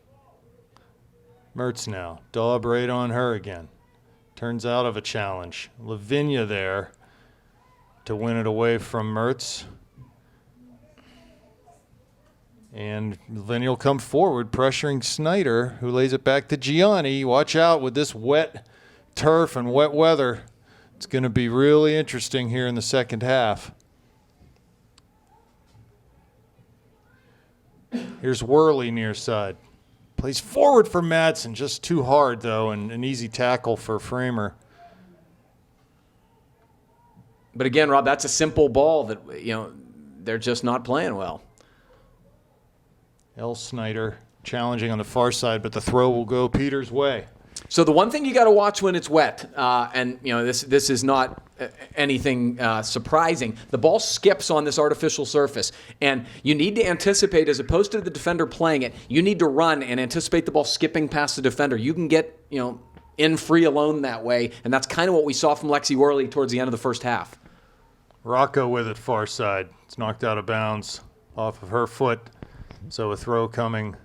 Mertz now, Daub right on her again. Turns out of a challenge. Lavinia there to win it away from Mertz. And Lavinia will come forward, pressuring Snyder, who lays it back to Gianni. Watch out with this wet turf and wet weather. It's going to be really interesting here in the second half. Here's Worley near side. Plays forward for Madsen, just too hard, though, and an easy tackle for Framer. But again, Rob, that's a simple ball that, they're just not playing well. L. Snyder challenging on the far side, but the throw will go Peters' way. So the one thing you got to watch when it's wet, and this is not anything surprising. The ball skips on this artificial surface, and you need to anticipate, as opposed to the defender playing it, you need to run and anticipate the ball skipping past the defender. You can get in free alone that way, and that's kind of what we saw from Lexi Worley towards the end of the first half. Rocco with it far side. It's knocked out of bounds off of her foot. So a throw coming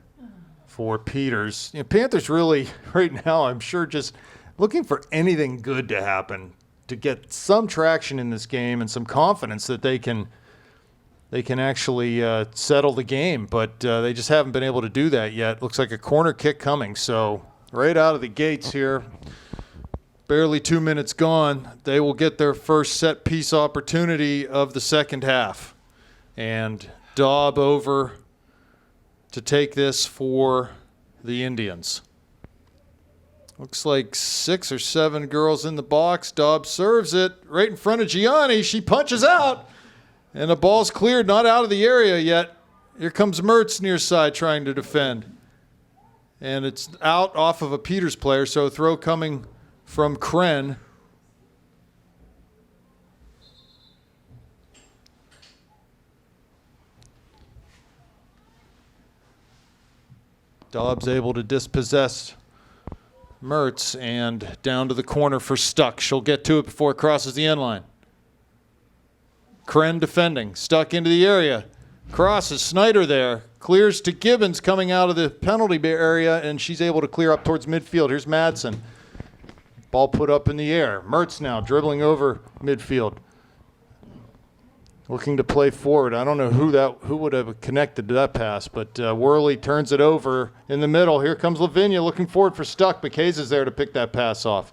for Peters. Panthers really, right now, I'm sure just looking for anything good to happen to get some traction in this game and some confidence that they can actually settle the game. But they just haven't been able to do that yet. Looks like a corner kick coming. So right out of the gates here, barely 2 minutes gone, they will get their first set piece opportunity of the second half. And Daub over to take this for the Indians. Looks like 6 or 7 girls in the box. Daub serves it right in front of Gianni. She punches out, and the ball's cleared, not out of the area yet. Here comes Mertz near side trying to defend. And it's out off of a Peters player, so a throw coming from Kren. Daub's able to dispossess Mertz, and down to the corner for Stuck. She'll get to it before it crosses the end line. Kren defending. Stuck into the area. Crosses. Snyder there. Clears to Gibbons coming out of the penalty area, and she's able to clear up towards midfield. Here's Madsen. Ball put up in the air. Mertz now dribbling over midfield. looking to play forward. I don't know who would have connected to that pass, but Worley turns it over in the middle. Here comes Lavinia looking forward for Stuck. McKay's there to pick that pass off.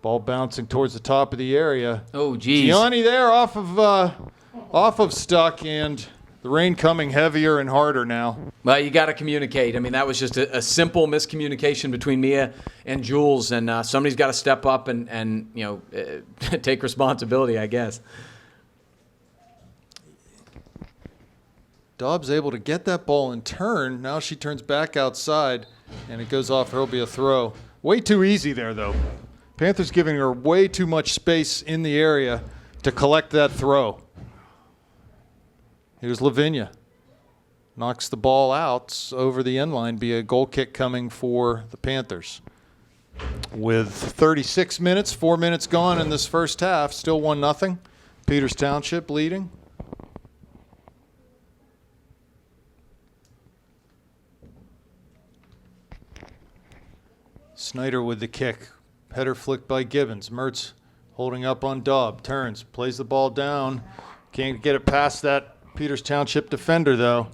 Ball bouncing towards the top of the area. Oh, geez. Gianni there off of Stuck, and the rain coming heavier and harder now. Well, you got to communicate. I mean, that was just a simple miscommunication between Mia and Jules, and somebody's got to step up and take responsibility, I guess. Dobbs able to get that ball and turn. Now she turns back outside, and it goes off. There'll be a throw. Way too easy there, though. Panthers giving her way too much space in the area to collect that throw. Here's Lavinia. Knocks the ball out over the end line. Be a goal kick coming for the Panthers. With 36 minutes, 4 minutes gone in this first half, still 1-0. Peters Township leading. Snyder with the kick. Header flicked by Gibbons. Mertz holding up on Dobb. Turns, plays the ball down. Can't get it past that Peters Township defender, though.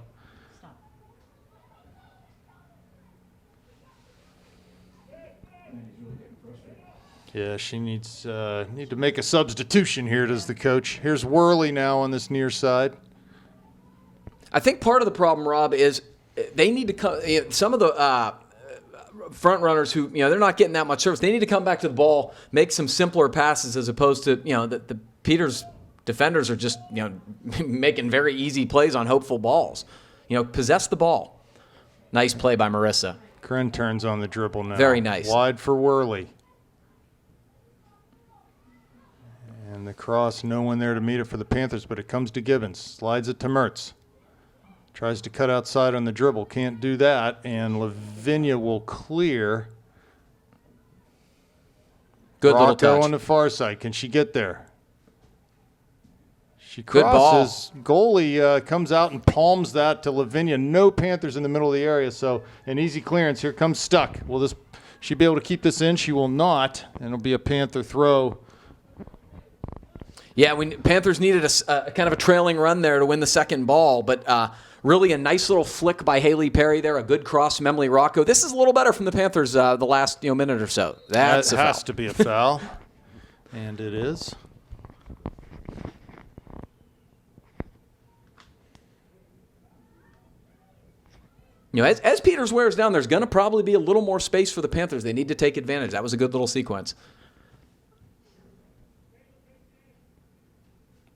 Yeah, she needs need to make a substitution here, does the coach. Here's Worley now on this near side. I think part of the problem, Rob, is they need to come. Some of the front runners who they're not getting that much service. They need to come back to the ball, make some simpler passes as opposed to the Peters defenders are just making very easy plays on hopeful balls. Possess the ball. Nice play by Marissa. Kren turns on the dribble now. Very nice. Wide for Worley. And the cross, no one there to meet it for the Panthers, but it comes to Gibbons. Slides it to Mertz. Tries to cut outside on the dribble. Can't do that. And Lavinia will clear. Good little touch. on the far side. Can she get there? She Good crosses. Goalie comes out and palms that to Lavinia. No Panthers in the middle of the area, so an easy clearance. Here comes Stuck. Will she be able to keep this in? She will not, and it'll be a Panther throw. Yeah, Panthers needed a kind of a trailing run there to win the second ball, but really a nice little flick by Haley Perry there, a good cross from Emily Rocco. This is a little better from the Panthers the last minute or so. That has to be a foul, and it is. As Peters wears down, there's going to probably be a little more space for the Panthers. They need to take advantage. That was a good little sequence.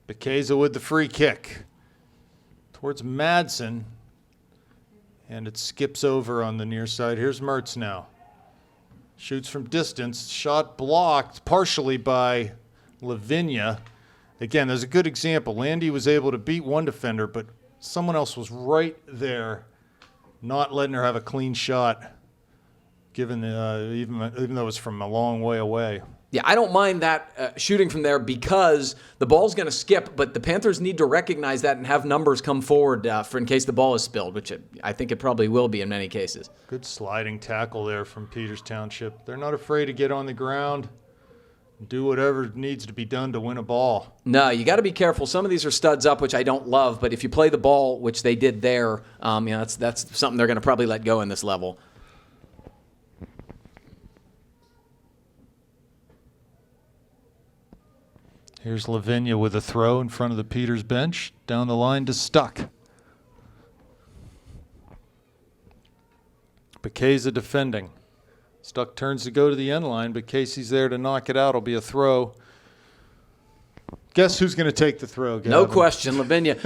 Bekeza with the free kick towards Madsen, and it skips over on the near side. Here's Mertz now. Shoots from distance. Shot blocked partially by Lavinia. Again, there's a good example. Landy was able to beat one defender, but someone else was right there, not letting her have a clean shot, given even though it was from a long way away. Yeah, I don't mind that shooting from there because the ball's going to skip, but the Panthers need to recognize that and have numbers come forward for in case the ball is spilled, which I think it probably will be in many cases. Good sliding tackle there from Peters Township. They're not afraid to get on the ground, do whatever needs to be done to win a ball. No, you got to be careful. Some of these are studs up, which I don't love, but if you play the ball, which they did there, that's something they're going to probably let go in this level. Here's Lavinia with a throw in front of the Peters bench. Down the line to Stuck. Bekeza defending. Stuck turns to go to the end line, but Casey's there to knock it out. It'll be a throw. Guess who's going to take the throw, Gavin? No question, Lavinia.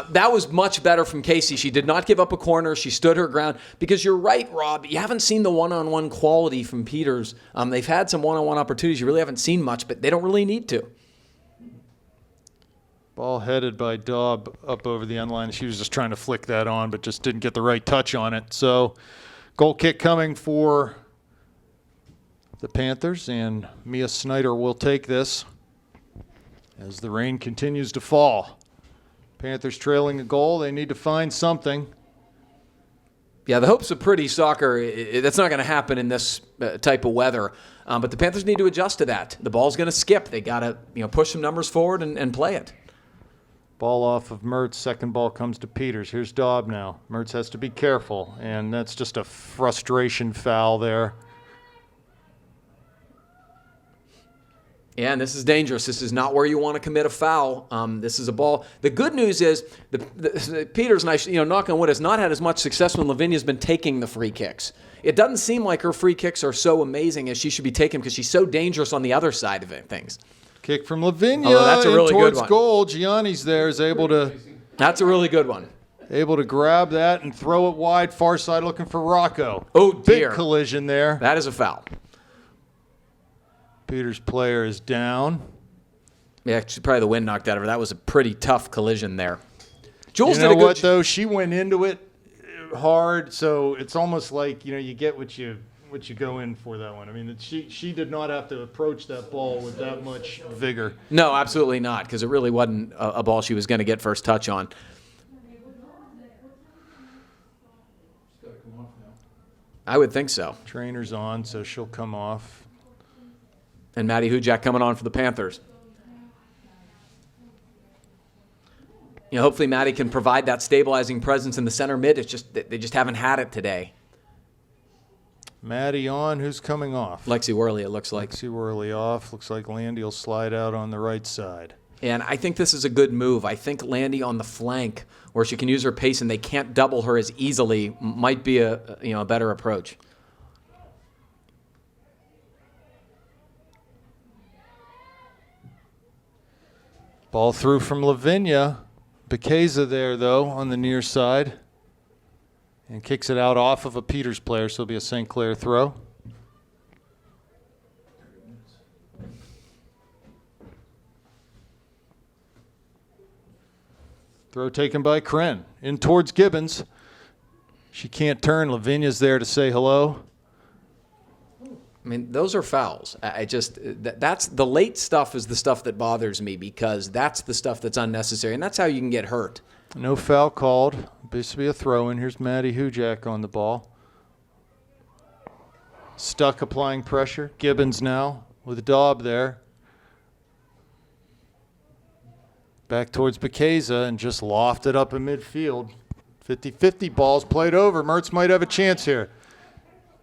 That was much better from Casey. She did not give up a corner. She stood her ground. Because you're right, Rob. You haven't seen the one-on-one quality from Peters. They've had some one-on-one opportunities. You really haven't seen much, but they don't really need to. Ball headed by Dobb up over the end line. She was just trying to flick that on, but just didn't get the right touch on it. So, goal kick coming for the Panthers, and Mia Snyder will take this as the rain continues to fall. Panthers trailing a goal. They need to find something. Yeah, the hopes of pretty soccer, that's not going to happen in this type of weather. But the Panthers need to adjust to that. The ball's going to skip. They got to push some numbers forward and play it. Ball off of Mertz. Second ball comes to Peters. Here's Daub now. Mertz has to be careful, and that's just a frustration foul there. Yeah, and this is dangerous. This is not where you want to commit a foul. This is a ball. The good news is the Peters, and I, knock on wood, has not had as much success when Lavinia's been taking the free kicks. It doesn't seem like her free kicks are so amazing as she should be taking because she's so dangerous on the other side of things. Kick from Lavinia. Oh, that's a really good towards one. goal. Gianni's there is able to That's a really good one. grab that and throw it wide, far side, looking for Rocco. Oh, dear. Big collision there. That is a foul. Peters' player is down. Yeah, actually, probably the wind knocked out of her. That was a pretty tough collision there. Jules You know did a good what, though? She went into it hard, so it's almost like, you get what you go in for that one. I mean, she did not have to approach that ball with that much vigor. No, absolutely not, because it really wasn't a ball she was going to get first touch on. I would think so. Trainer's on, so she'll come off. And Maddie Hujak coming on for the Panthers. Hopefully Maddie can provide that stabilizing presence in the center mid. It's just they just haven't had it today. Maddie on. Who's coming off? Lexi Worley, it looks like. Lexi Worley off. Looks like Landy will slide out on the right side. And I think this is a good move. I think Landy on the flank, where she can use her pace and they can't double her as easily, might be a better approach. Ball through from Lavinia. Bekeza there, though, on the near side. And kicks it out off of a Peters player, so it'll be a St. Clair throw. Throw taken by Kren. In towards Gibbons. She can't turn. Lavinia's there to say hello. I mean, those are fouls. That's the late stuff is the stuff that bothers me because that's the stuff that's unnecessary, and that's how you can get hurt. No foul called. This will be a throw-in. Here's Maddie Hujak on the ball. Stuck applying pressure. Gibbons now with Daub there. Back towards Bekeza and just lofted up in midfield. 50-50 balls played over. Mertz might have a chance here.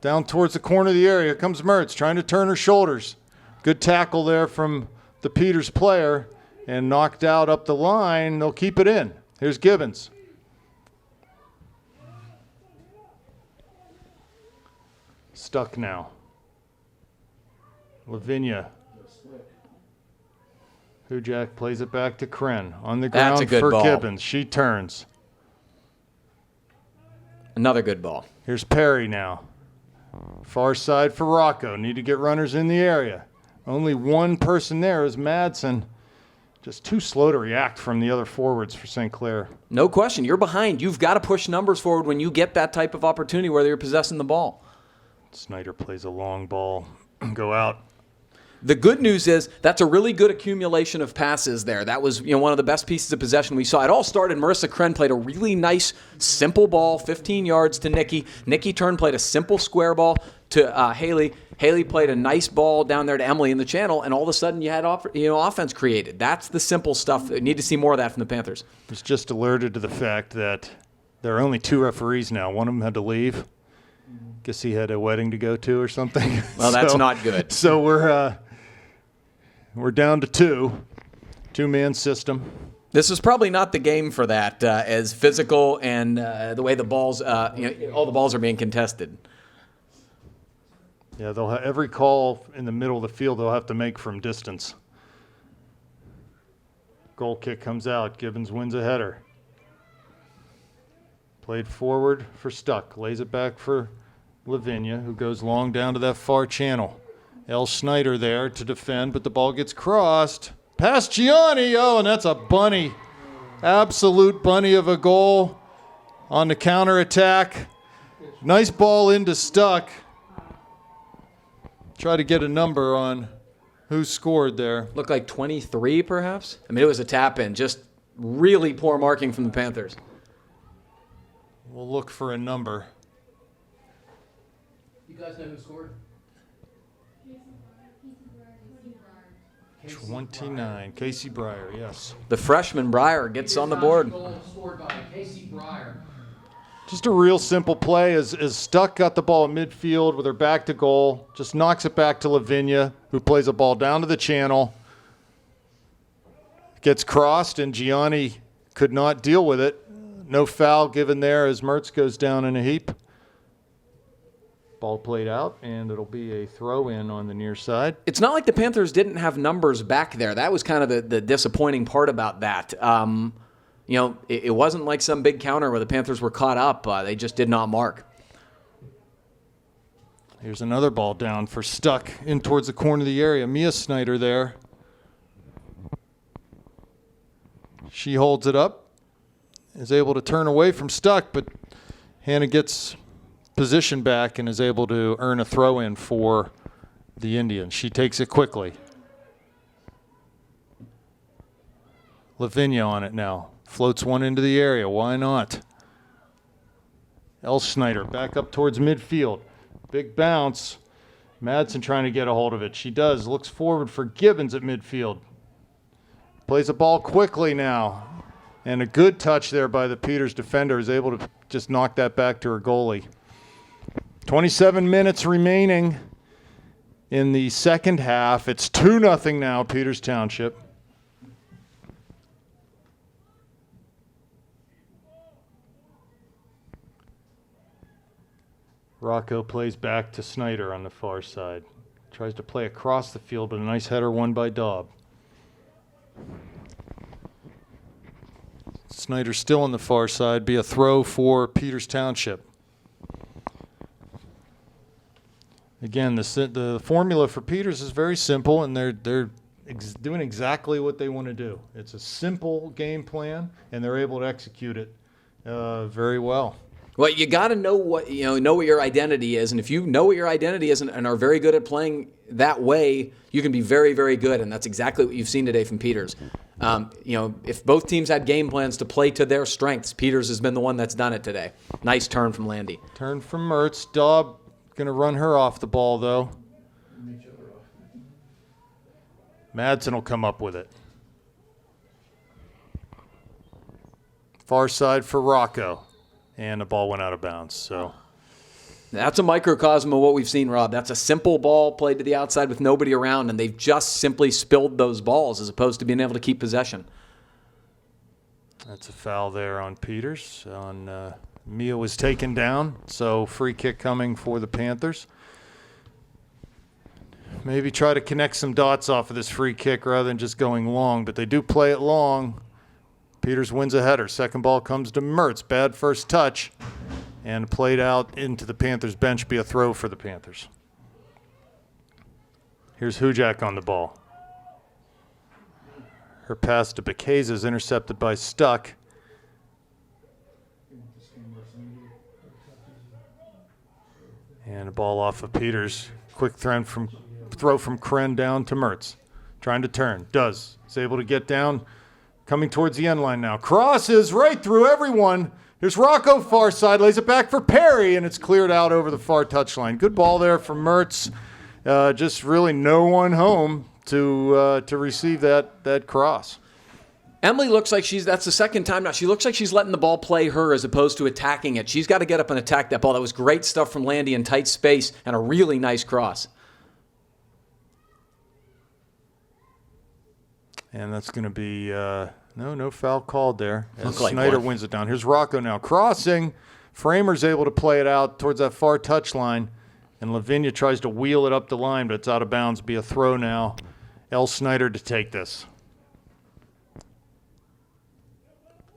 Down towards the corner of the area. Here comes Mertz trying to turn her shoulders. Good tackle there from the Peters player and knocked out up the line. They'll keep it in. Here's Gibbons. Stuck now. Lavinia. Hujak plays it back to Kren. On the That's a ground good for ball. Gibbons. She turns. Another good ball. Here's Perry now. Far side for Rocco. Need to get runners in the area. Only one person there is Madsen. Just too slow to react from the other forwards for St. Clair. No question. You're behind. You've got to push numbers forward when you get that type of opportunity where you're possessing the ball. Snyder plays a long ball. Go out. The good news is that's a really good accumulation of passes there. That was one of the best pieces of possession we saw. It all started, Marissa Kren played a really nice, simple ball, 15 yards to Nikki. Nikki turned, played a simple square ball to Haley. Haley played a nice ball down there to Emily in the channel, and all of a sudden you had offense created. That's the simple stuff. We need to see more of that from the Panthers. I was just alerted to the fact that there are only two referees now. One of them had to leave. Guess he had a wedding to go to or something. Well, that's not good. So we're down to two-man system. This is probably not the game for that, as physical and the way the balls, all the balls are being contested. Yeah, they'll have every call in the middle of the field they'll have to make from distance. Goal kick comes out. Gibbons wins a header. Played forward for Stuck. Lays it back for Lavinia, who goes long down to that far channel. El Snyder there to defend, but the ball gets crossed. Past Gianni. Oh, and that's a bunny. Absolute bunny of a goal on the counterattack. Nice ball into Stuck. Try to get a number on who scored there. Looked like 23, perhaps? I mean, it was a tap-in. Just really poor marking from the Panthers. We'll look for a number. You guys know who scored? 29. Casey Breyer, yes. The freshman Breyer gets on the board. Goal scored by Casey Breyer. Just a real simple play as Stuck got the ball at midfield with her back to goal. Just knocks it back to Lavinia, who plays a ball down to the channel. Gets crossed, and Gianni could not deal with it. No foul given there as Mertz goes down in a heap. Ball played out, and it'll be a throw-in on the near side. It's not like the Panthers didn't have numbers back there. That was kind of the disappointing part about that. It wasn't like some big counter where the Panthers were caught up. They just did not mark. Here's another ball down for Stuck in towards the corner of the area. Mia Snyder there. She holds it up, is able to turn away from Stuck, but Hannah gets position back and is able to earn a throw-in for the Indians. She takes it quickly. Lavinia on it now. Floats one into the area. Why not? Snyder back up towards midfield. Big bounce. Madsen trying to get a hold of it. She does. Looks forward for Gibbons at midfield. Plays the ball quickly now. And a good touch there by the Peters defender, is able to just knock that back to her goalie. 27 minutes remaining in the second half. It's 2-0 now, Peters Township. Rocco plays back to Snyder on the far side. Tries to play across the field, but a nice header won by Daub. Snyder still on the far side. Be a throw for Peters Township. Again, the formula for Peters is very simple, and they're doing exactly what they want to do. It's a simple game plan, and they're able to execute it very well. Well, you got to know what your identity is, and if you know what your identity is and are very good at playing that way, you can be very, very good, and that's exactly what you've seen today from Peters. If both teams had game plans to play to their strengths, Peters has been the one that's done it today. Nice turn from Landy. Turn from Mertz. Daub going to run her off the ball, though. Madsen will come up with it. Far side for Rocco. And the ball went out of bounds. So that's a microcosm of what we've seen, Rob. That's a simple ball played to the outside with nobody around, and they've just simply spilled those balls as opposed to being able to keep possession. That's a foul there on Peters. Mia was taken down, so free kick coming for the Panthers. Maybe try to connect some dots off of this free kick rather than just going long, but they do play it long. Peters wins a header. Second ball comes to Mertz. Bad first touch. And played out into the Panthers bench. Be a throw for the Panthers. Here's Hujak on the ball. Her pass to Bekeza is intercepted by Stuck. And a ball off of Peters. Quick throw from Kren down to Mertz. Trying to turn. Does. Is able to get down. Coming towards the end line now. Crosses right through everyone. Here's Rocco far side. Lays it back for Perry, and it's cleared out over the far touchline. Good ball there from Mertz. Just really no one home to receive that cross. Emily looks like that's the second time now. She looks like she's letting the ball play her as opposed to attacking it. She's got to get up and attack that ball. That was great stuff from Landy in tight space and a really nice cross. And that's going to be no foul called there. As Like Snyder one. wins it down. Here's Rocco now crossing. Framer's able to play it out towards that far touchline. And Lavinia tries to wheel it up the line, but it's out of bounds. Be a throw now. Snyder to take this.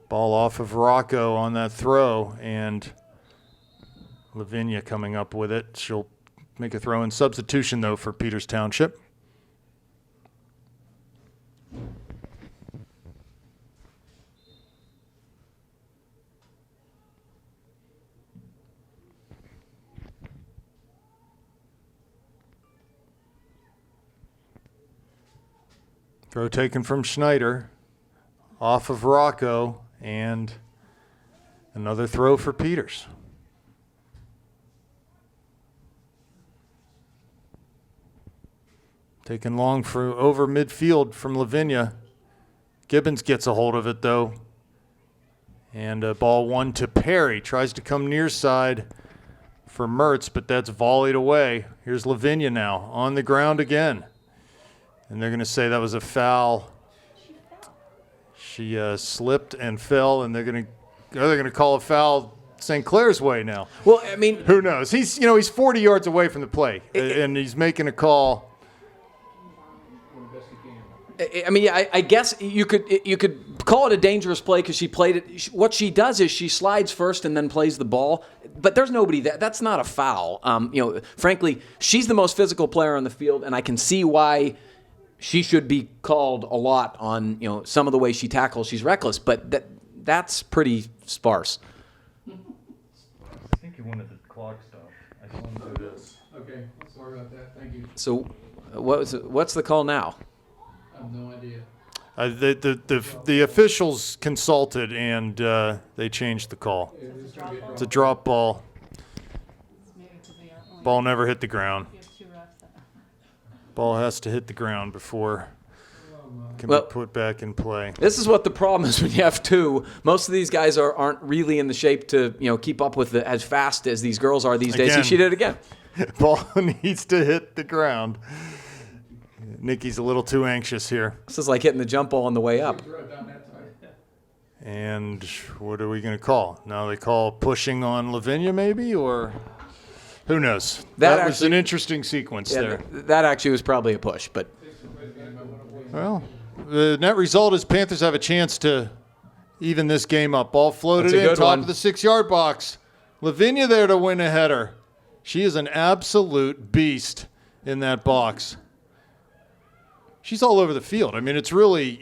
Ball off of Rocco on that throw, and Lavinia coming up with it. She'll make a throw in substitution, though, for Peters Township. Throw taken from Schneider, off of Rocco, and another throw for Peters. Taken long for over midfield from Lavinia. Gibbons gets a hold of it, though. And ball one to Perry. Tries to come near side for Mertz, but that's volleyed away. Here's Lavinia now on the ground again. And they're going to say that was a foul. She slipped and fell, and they're going to call a foul St. Clair's way now. Well, I mean, Who knows? He's 40 yards away from the play, and he's making a call. I mean, I guess you could call it a dangerous play because she played it. What she does is she slides first and then plays the ball. But there's nobody there. That's not a foul. Frankly, she's the most physical player on the field, and I can see why she should be called a lot on some of the way she tackles. She's reckless, but that's pretty sparse. I think you wanted the clock stop. I saw him do this. Okay, sorry about that. Thank you. So, what's the call now? I have no idea. The officials consulted and they changed the call. It's a drop ball. Ball never hit the ground. Ball has to hit the ground before it can be put back in play. This is what the problem is when you have two. Most of these guys aren't really in the shape to keep up with it as fast as these girls are these days. Again. See, she did it again. Ball needs to hit the ground. Nikki's a little too anxious here. This is like hitting the jump ball on the way up. And what are we going to call? Now they call pushing on Lavinia maybe, or who knows? That was an interesting sequence there. That actually was probably a push, but Well, the net result is Panthers have a chance to even this game up. Ball floated in, top of the 6-yard box. Lavinia there to win a header. She is an absolute beast in that box. She's all over the field. I mean, it's really,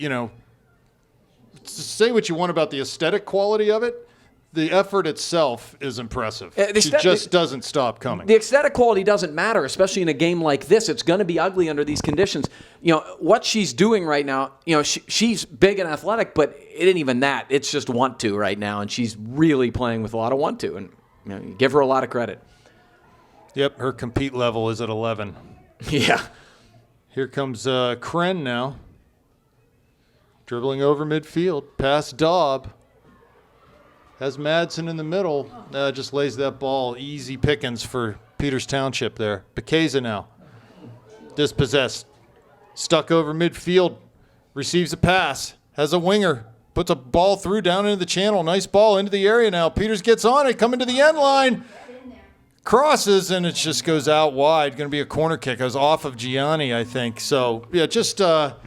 say what you want about the aesthetic quality of it. The effort itself is impressive. She just doesn't stop coming. The aesthetic quality doesn't matter, especially in a game like this. It's going to be ugly under these conditions. What she's doing right now, she's big and athletic, but it ain't even that. It's just want to right now, and she's really playing with a lot of want to, and give her a lot of credit. Yep, her compete level is at 11. Yeah. Here comes Kren now. Dribbling over midfield. Past Daub. Has Madsen in the middle. Just lays that ball. Easy pickings for Peters Township there. Bekeza now. Dispossessed. Stuck over midfield. Receives a pass. Has a winger. Puts a ball through down into the channel. Nice ball into the area now. Peters gets on it. Coming to the end line. Crosses, and it just goes out wide. Going to be a corner kick. It was off of Gianni, I think. So, yeah, just, a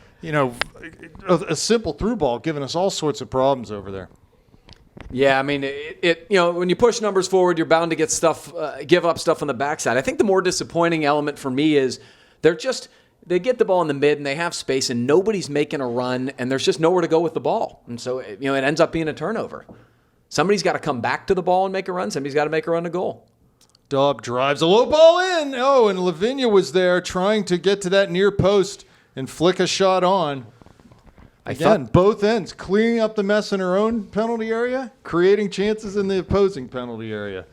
simple through ball giving us all sorts of problems over there. Yeah, I mean, when you push numbers forward, you're bound to get give up stuff on the backside. I think the more disappointing element for me is they get the ball in the mid and they have space and nobody's making a run and there's just nowhere to go with the ball. And so, it ends up being a turnover. Somebody's got to come back to the ball and make a run. Somebody's got to make a run to goal. Daub drives a low ball in. Oh, and Lavinia was there trying to get to that near post and flick a shot on. Again, both ends, cleaning up the mess in her own penalty area, creating chances in the opposing penalty area.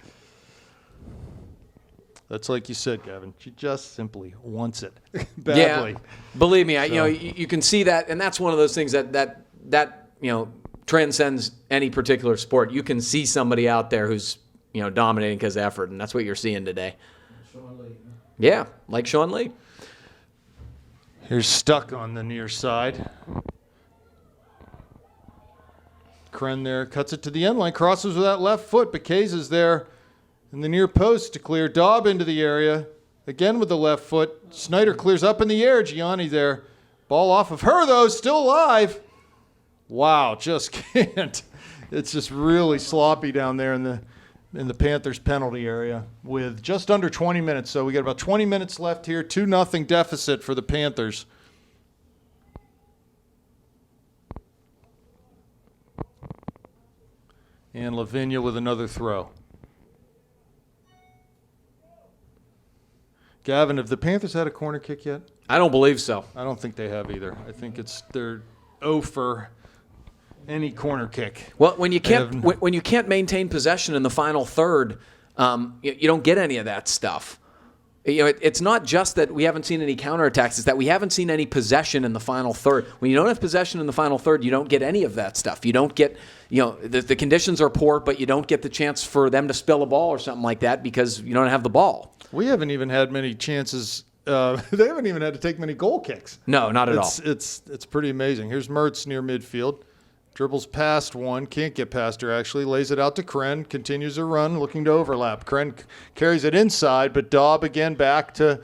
That's like you said, Gavin. She just simply wants it badly. Yeah, believe me, you can see that, and that's one of those things that transcends any particular sport. You can see somebody out there who's dominating because of effort, and that's what you're seeing today. Sean Lee. Yeah, like Sean Lee. Here's Stuck on the near side. Kren there cuts it to the end line, crosses with that left foot. Bekeza's there in the near post to clear. Daub into the area, again with the left foot. Snyder clears up in the air. Gianni there. Ball off of her, though, still alive. Wow, just can't. It's just really sloppy down there in the Panthers penalty area with just under 20 minutes. So we got about 20 minutes left here. 2-0 deficit for the Panthers. And Lavinia with another throw. Gavin, have the Panthers had a corner kick yet? I don't believe so. I don't think they have either. I think they're 0 for any corner kick. Well, when you can't maintain possession in the final third, you don't get any of that stuff. It's not just that we haven't seen any counterattacks. It's that we haven't seen any possession in the final third. When you don't have possession in the final third, you don't get any of that stuff. You don't get, the conditions are poor, but you don't get the chance for them to spill a ball or something like that because you don't have the ball. We haven't even had many chances. They haven't even had to take many goal kicks. No, not at all. It's pretty amazing. Here's Mertz near midfield. Dribbles past one, can't get past her actually, lays it out to Kren, continues her run, looking to overlap. Kren carries it inside, but Daub again back to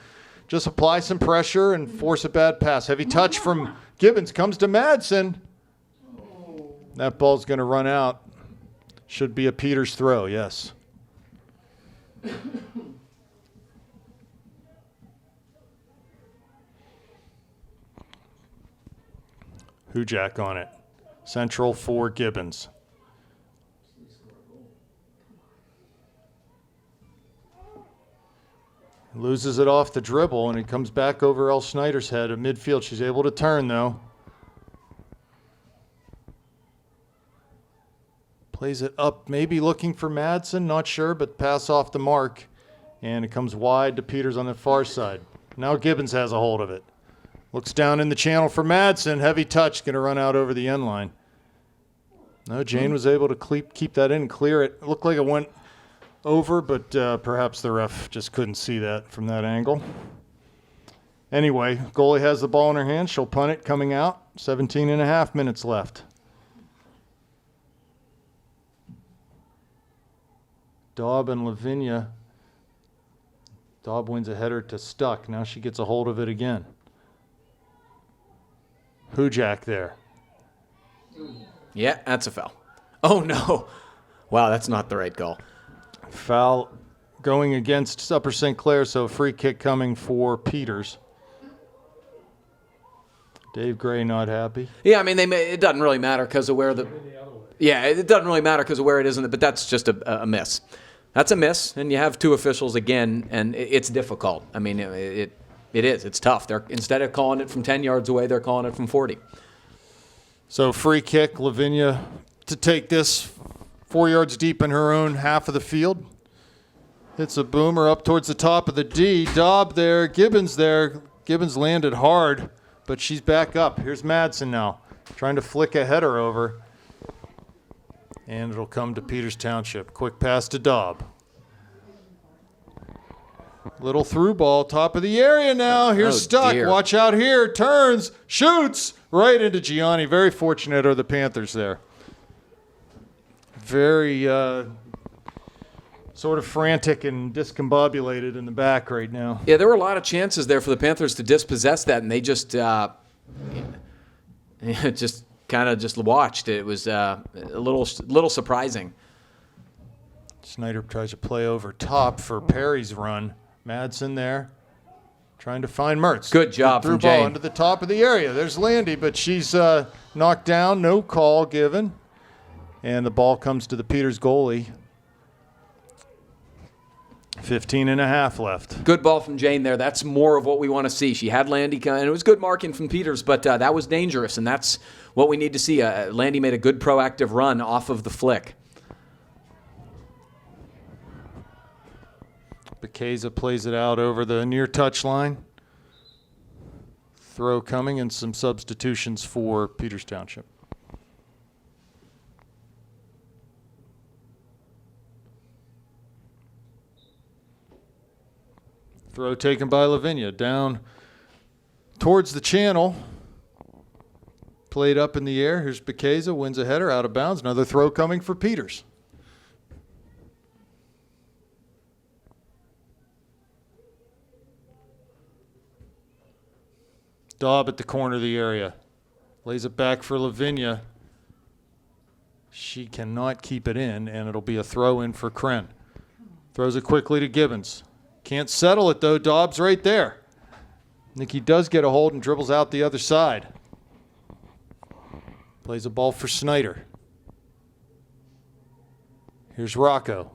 just apply some pressure and force a bad pass. Heavy touch from Gibbons, comes to Madsen. That ball's going to run out. Should be a Peters throw, yes. Hujak on it. Central for Gibbons. Loses it off the dribble, and it comes back over El Schneider's head at midfield. She's able to turn, though. Plays it up, maybe looking for Madsen, not sure, but pass off the mark. And it comes wide to Peters on the far side. Now Gibbons has a hold of it. Looks down in the channel for Madsen. Heavy touch, going to run out over the end line. No, Jane was able to keep that in, clear it. It looked like it went over, but perhaps the ref just couldn't see that from that angle. Anyway, goalie has the ball in her hand. She'll punt it coming out. 17 and a half minutes left. Daub and Lavinia. Daub wins a header to Stuck. Now she gets a hold of it again. Hujak there. Yeah, that's a foul. Oh, no. Wow, that's not the right goal. Foul going against Upper St. Clair, so free kick coming for Peters. Dave Gray not happy. Yeah, I mean, it doesn't really matter because of where it doesn't really matter because of where it is, but that's just a miss. That's a miss, and you have two officials again, and it's difficult. I mean, it is. It's tough. Instead of calling it from 10 yards away, they're calling it from 40. So free kick, Lavinia to take this 4 yards deep in her own half of the field. Hits a boomer up towards the top of the D. Daub there, Gibbons there. Gibbons landed hard, but she's back up. Here's Madsen now, trying to flick a header over. And it'll come to Peters Township. Quick pass to Daub. Little through ball, top of the area now. Here's Stuck. Dear. Watch out here. Turns, shoots right into Gianni. Very fortunate are the Panthers there. Very sort of frantic and discombobulated in the back right now. Yeah, there were a lot of chances there for the Panthers to dispossess that, and they just kind of watched. It was a little surprising. Snyder tries to play over top for Perry's run. Madsen there, trying to find Mertz. Good job through from ball Jane. into the top of the area. There's Landy, but she's knocked down. No call given. And the ball comes to the Peters goalie. 15 and a half left. Good ball from Jane there. That's more of what we want to see. She had Landy, and it was good marking from Peters, but that was dangerous, and that's what we need to see. Landy made a good proactive run off of the flick. Bekeza plays it out over the near touch line. Throw coming and some substitutions for Peters Township. Throw taken by Lavinia down towards the channel. Played up in the air. Here's Bekeza, wins a header out of bounds. Another throw coming for Peters. Daub at the corner of the area. Lays it back for Lavinia. She cannot keep it in, and it'll be a throw in for Kren. Throws it quickly to Gibbons. Can't settle it, though. Daub's right there. Nikki does get a hold and dribbles out the other side. Plays a ball for Snyder. Here's Rocco.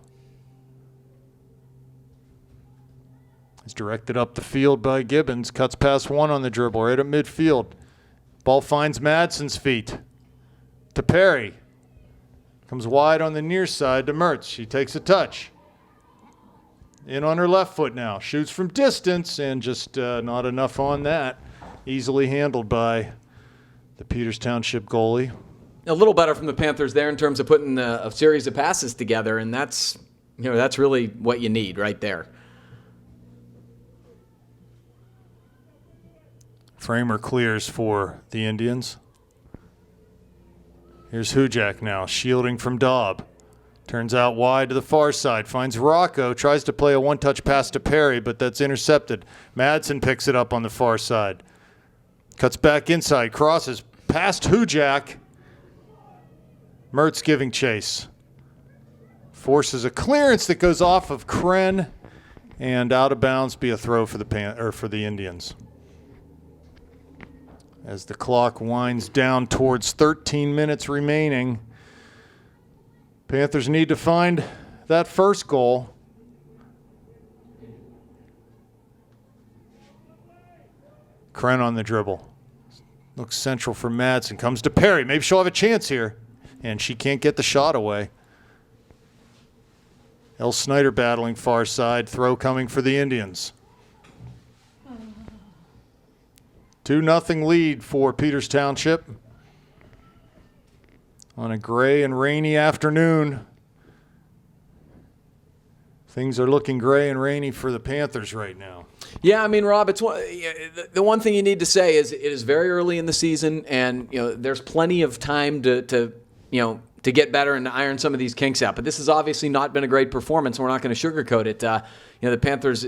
It's directed up the field by Gibbons. Cuts past one on the dribble, right at midfield. Ball finds Madsen's feet. To Perry. Comes wide on the near side to Mertz. She takes a touch. In on her left foot now. Shoots from distance and just not enough on that. Easily handled by the Peters Township goalie. A little better from the Panthers there in terms of putting a series of passes together, and that's really what you need right there. Framer clears for the Indians. Here's Hujak now, shielding from Daub. Turns out wide to the far side, finds Rocco, tries to play a one-touch pass to Perry, but that's intercepted. Madsen picks it up on the far side. Cuts back inside, crosses past Hujak. Mertz giving chase. Forces a clearance that goes off of Kren and out of bounds, be a throw for the Indians. As the clock winds down towards 13 minutes remaining, Panthers need to find that first goal. Kren on the dribble. Looks central for Madsen. Comes to Perry. Maybe she'll have a chance here. And she can't get the shot away. El Snyder battling far side. Throw coming for the Indians. 2-0 lead for Peters Township. On a gray and rainy afternoon. Things are looking gray and rainy for the Panthers right now. Yeah, I mean, Rob, it's the one thing you need to say is it is very early in the season, and there's plenty of time to get better and to iron some of these kinks out. But this has obviously not been a great performance. We're not going to sugarcoat it. The Panthers,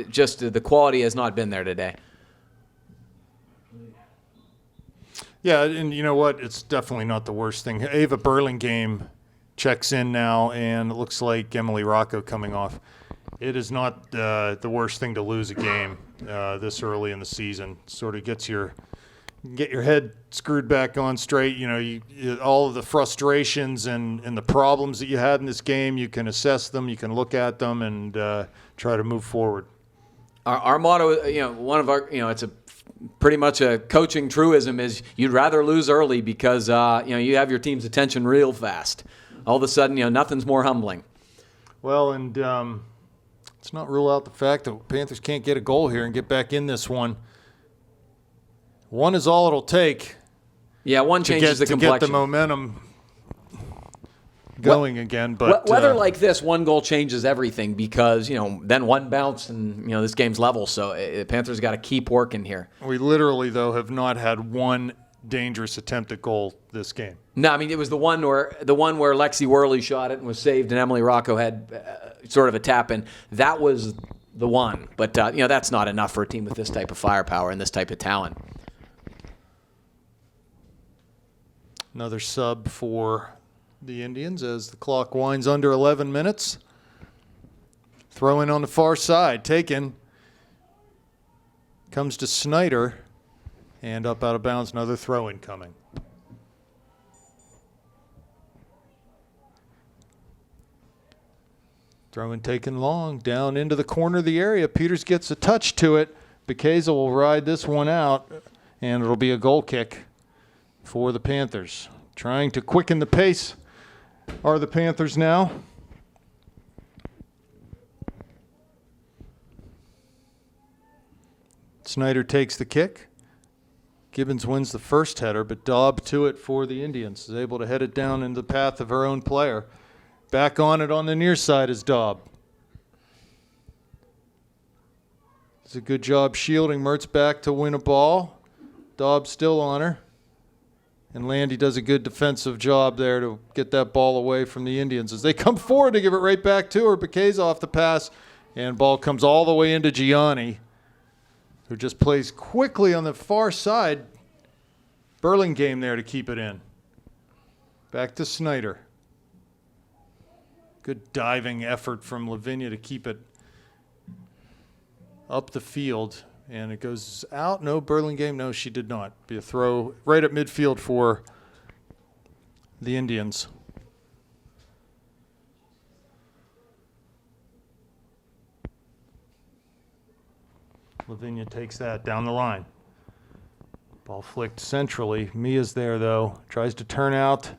just the quality has not been there today. Yeah, and you know what? It's definitely not the worst thing. Ava Burlingame checks in now, and it looks like Emily Rocco coming off. It is not the worst thing to lose a game this early in the season. Sort of get your head screwed back on straight. All of the frustrations and the problems that you had in this game, you can assess them, you can look at them, and try to move forward. Our motto, one of our, it's a pretty much a coaching truism is you'd rather lose early because you have your team's attention real fast. All of a sudden, nothing's more humbling. Well, and let's not rule out the fact that Panthers can't get a goal here and get back in this one. One is all it'll take. Yeah, one changes the complexion. To get the momentum going again. But weather like this, one goal changes everything because, then one bounce and, this game's level. So the Panthers got to keep working here. We literally, though, have not had one dangerous attempt at goal this game. No, I mean, it was the one where Lexi Worley shot it and was saved and Emily Rocco had sort of a tap in. That was the one. But, that's not enough for a team with this type of firepower and this type of talent. Another sub for the Indians as the clock winds under 11 minutes. Throw in on the far side. Taken. Comes to Snyder. And up out of bounds. Another throw in coming. Throw in taken long. Down into the corner of the area. Peters gets a touch to it. Bekeza will ride this one out. And it'll be a goal kick for the Panthers. Trying to quicken the pace are the Panthers now. Snyder takes the kick. Gibbons wins the first header, but Daub to it for the Indians. Is able to head it down into the path of her own player. Back on it on the near side is Daub. It's a good job shielding. Mertz back to win a ball. Daub still on her. And Landy does a good defensive job there to get that ball away from the Indians. As they come forward to give it right back to her, Bekeza off the pass, and ball comes all the way into Gianni, who just plays quickly on the far side. Burlingame there to keep it in. Back to Snyder. Good diving effort from Lavinia to keep it up the field. And it goes out. No, Burlingame. No, she did not. Be a throw right at midfield for the Indians. Lavinia takes that down the line. Ball flicked centrally. Mia's there, though. Tries to turn out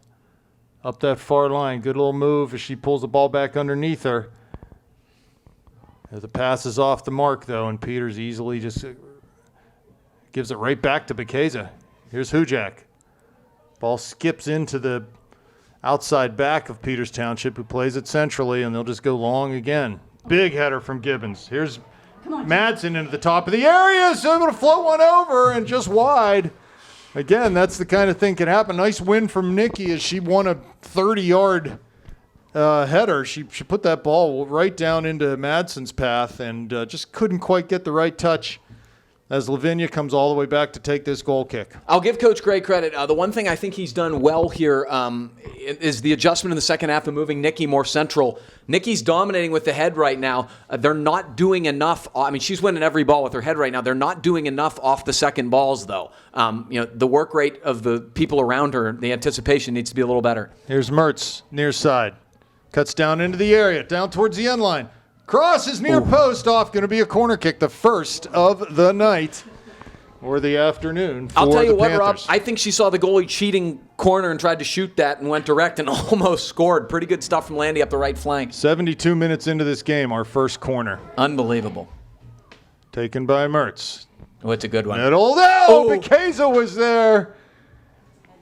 up that far line. Good little move as she pulls the ball back underneath her. The pass is off the mark, though, and Peters easily just gives it right back to Bekeza. Here's Hujak. Ball skips into the outside back of Peters Township, who plays it centrally, and they'll just go long again. Big header from Gibbons. Here's Madsen into the top of the area, so able to float one over and just wide. Again, that's the kind of thing can happen. Nice win from Nikki as she won a 30-yard header. She put that ball right down into Madsen's path and just couldn't quite get the right touch as Lavinia comes all the way back to take this goal kick. I'll give Coach Gray credit. The one thing I think he's done well here is the adjustment in the second half of moving Nikki more central. Nikki's dominating with the head right now. They're not doing enough. I mean, she's winning every ball with her head right now. They're not doing enough off the second balls, though. The work rate of the people around her, the anticipation needs to be a little better. Here's Mertz, near side. Cuts down into the area, down towards the end line. Cross is near post off, going to be a corner kick, the first of the night or the afternoon for I'll tell you the what, Panthers. Rob, I think she saw the goalie cheating corner and tried to shoot that and went direct and almost scored. Pretty good stuff from Landy up the right flank. 72 minutes into this game, our first corner. Unbelievable. Taken by Mertz. Oh, it's a good one. Bekeza was there.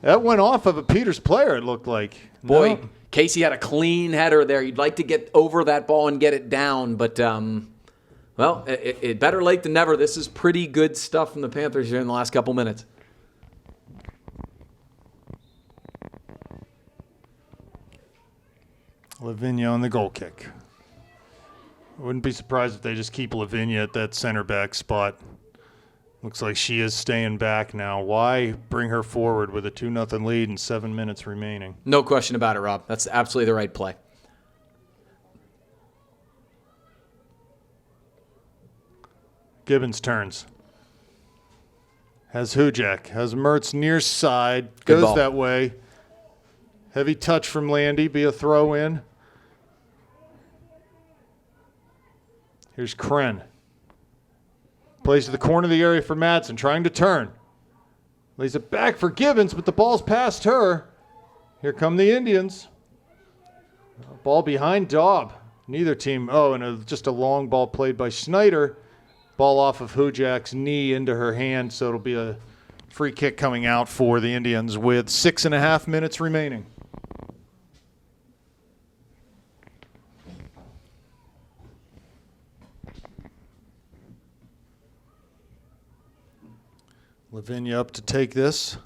That went off of a Peters player, it looked like. Boy, No. Casey had a clean header there. You'd like to get over that ball and get it down, but, well, it better late than never. This is pretty good stuff from the Panthers here in the last couple minutes. Lavinia on the goal kick. I wouldn't be surprised if they just keep Lavinia at that center back spot. Looks like she is staying back now. Why bring her forward with a 2-0 lead and 7 minutes remaining? No question about it, Rob. That's absolutely the right play. Gibbons turns. Has Hujak. Has Mertz near side. Good Goes ball. that way. Heavy touch from Landy. Be a throw in. Here's Kren. Plays to the corner of the area for Madsen. Trying to turn. Lays it back for Gibbons, but the ball's past her. Here come the Indians. Ball behind Daub. Neither team. Oh, and just a long ball played by Snyder. Ball off of Hujak's knee into her hand, so it'll be a free kick coming out for the Indians with 6.5 minutes remaining. Lavinia up to take this.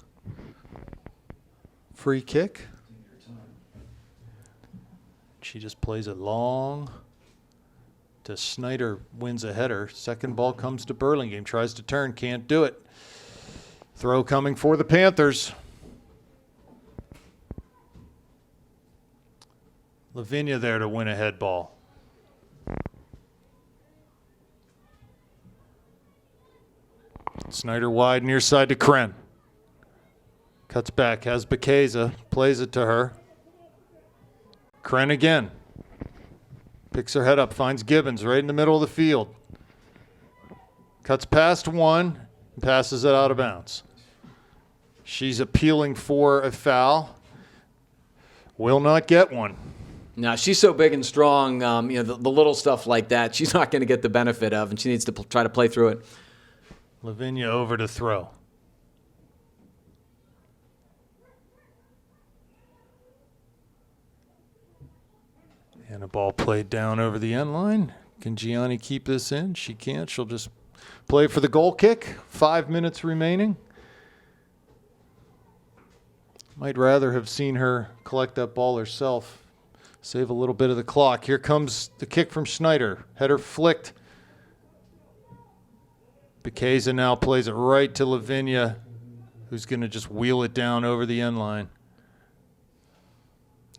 Free kick. She just plays it long to Snyder, wins a header. Second ball comes to Burlingame, tries to turn, can't do it. Throw coming for the Panthers. Lavinia there to win a head ball. Snyder wide, near side to Kren. Cuts back, has Bekeza, plays it to her. Kren again. Picks her head up, finds Gibbons right in the middle of the field. Cuts past one, and passes it out of bounds. She's appealing for a foul. Will not get one. No, she's so big and strong, the little stuff like that, she's not going to get the benefit of, and she needs to try to play through it. Lavinia over to throw. And a ball played down over the end line. Can Gianni keep this in? She can't. She'll just play for the goal kick. 5 minutes remaining. Might rather have seen her collect that ball herself. Save a little bit of the clock. Here comes the kick from Schneider. Header flicked. Bekeza now plays it right to Lavinia, who's going to just wheel it down over the end line.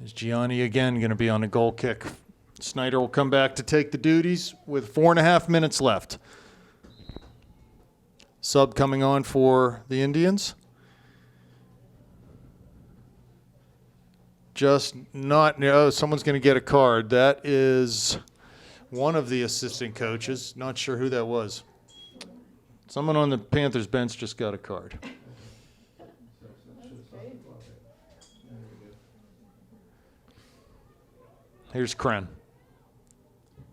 Is Gianni again going to be on a goal kick? Snyder will come back to take the duties with 4.5 minutes left. Sub coming on for the Indians. Just not, someone's going to get a card. That is one of the assistant coaches. Not sure who that was. Someone on the Panthers bench just got a card. Here's Kren.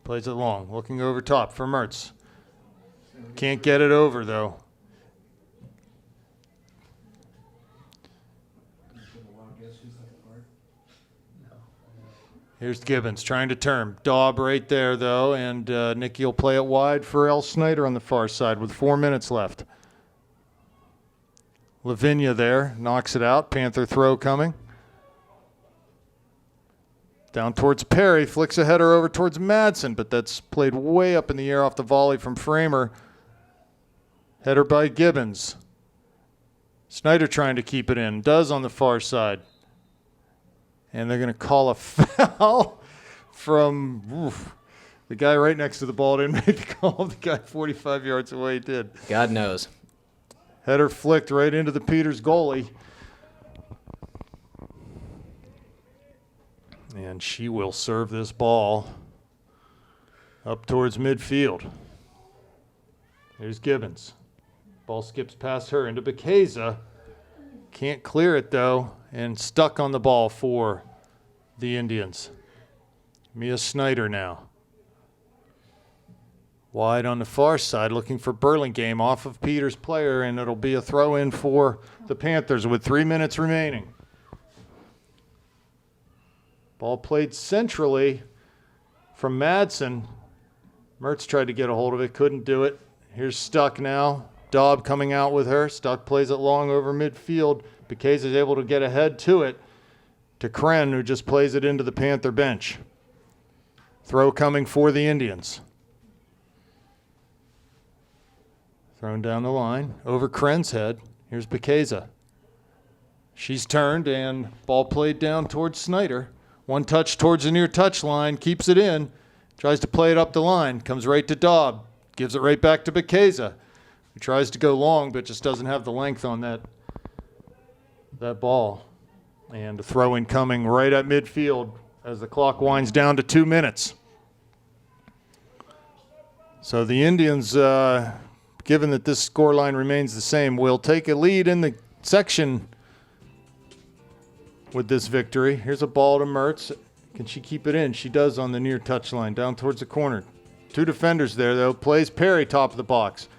Plays it long. Looking over top for Mertz. Can't get it over, though. Here's Gibbons trying to turn. Daub right there, though, and Nicky will play it wide for L. Snyder on the far side with 4 minutes left. Lavinia there, knocks it out. Panther throw coming. Down towards Perry, flicks a header over towards Madsen, but that's played way up in the air off the volley from Framer. Header by Gibbons. Snyder trying to keep it in, does on the far side. And they're going to call a foul from the guy right next to the ball. Didn't make the call. The guy 45 yards away did. God knows. Header flicked right into the Peters goalie. And she will serve this ball up towards midfield. Here's Gibbons. Ball skips past her into Bekeza. Can't clear it, though, and stuck on the ball for the Indians. Mia Snyder now. Wide on the far side, looking for Burlingame off of Peters' player, and it'll be a throw-in for the Panthers with 3 minutes remaining. Ball played centrally from Madsen. Mertz tried to get a hold of it, couldn't do it. Here's Stuck now. Daub coming out with her. Stuck plays it long over midfield. Bekeza is able to get ahead to it to Kren, who just plays it into the Panther bench. Throw coming for the Indians. Thrown down the line over Kren's head. Here's Bekeza. She's turned and ball played down towards Snyder. One touch towards the near touch line, keeps it in, tries to play it up the line, comes right to Daub, gives it right back to Bekeza, who tries to go long but just doesn't have the length on that ball. And a throw-in coming right at midfield as the clock winds down to 2 minutes. So the Indians, given that this scoreline remains the same, will take a lead in the section with this victory. Here's a ball to Mertz. Can she keep it in? She does on the near touch line, down towards the corner. 2 defenders there, though. Plays Perry top of the box.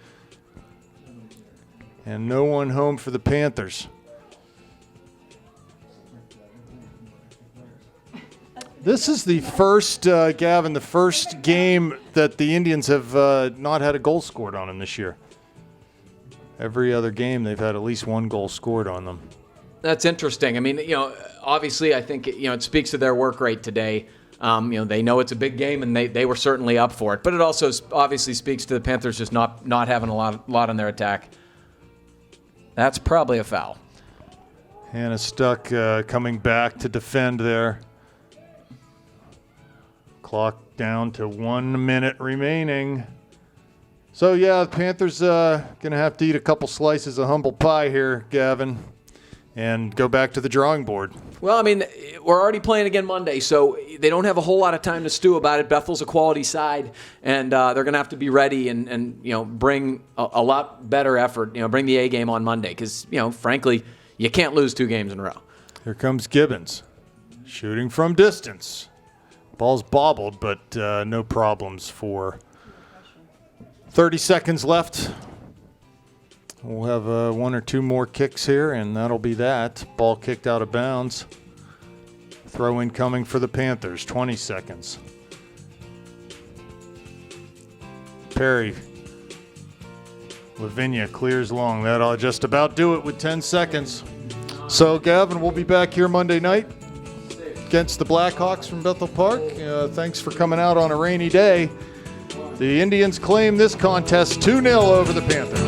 And no one home for the Panthers. This is the first, Gavin, the first game that the Indians have not had a goal scored on them this year. Every other game, they've had at least 1 goal scored on them. That's interesting. I mean, obviously, I think, it speaks to their work rate today. They know it's a big game, and they were certainly up for it. But it also obviously speaks to the Panthers just not having a lot on their attack. That's probably a foul. Hannah Stuck coming back to defend there. Clock down to 1 minute remaining. So, yeah, the Panthers going to have to eat a couple slices of humble pie here, Gavin, and go back to the drawing board. Well, I mean, we're already playing again Monday, so they don't have a whole lot of time to stew about it. Bethel's a quality side, and they're going to have to be ready and bring a lot better effort, bring the A game on Monday because, frankly, you can't lose 2 games in a row. Here comes Gibbons, shooting from distance. Ball's bobbled, but no problems for 30 seconds left. We'll have 1 or 2 more kicks here, and that'll be that. Ball kicked out of bounds. Throw-in coming for the Panthers, 20 seconds. Perry. Lavinia clears long. That'll just about do it with 10 seconds. So, Gavin, we'll be back here Monday night against the Blackhawks from Bethel Park. Thanks for coming out on a rainy day. The Indians claim this contest 2-0 over the Panthers.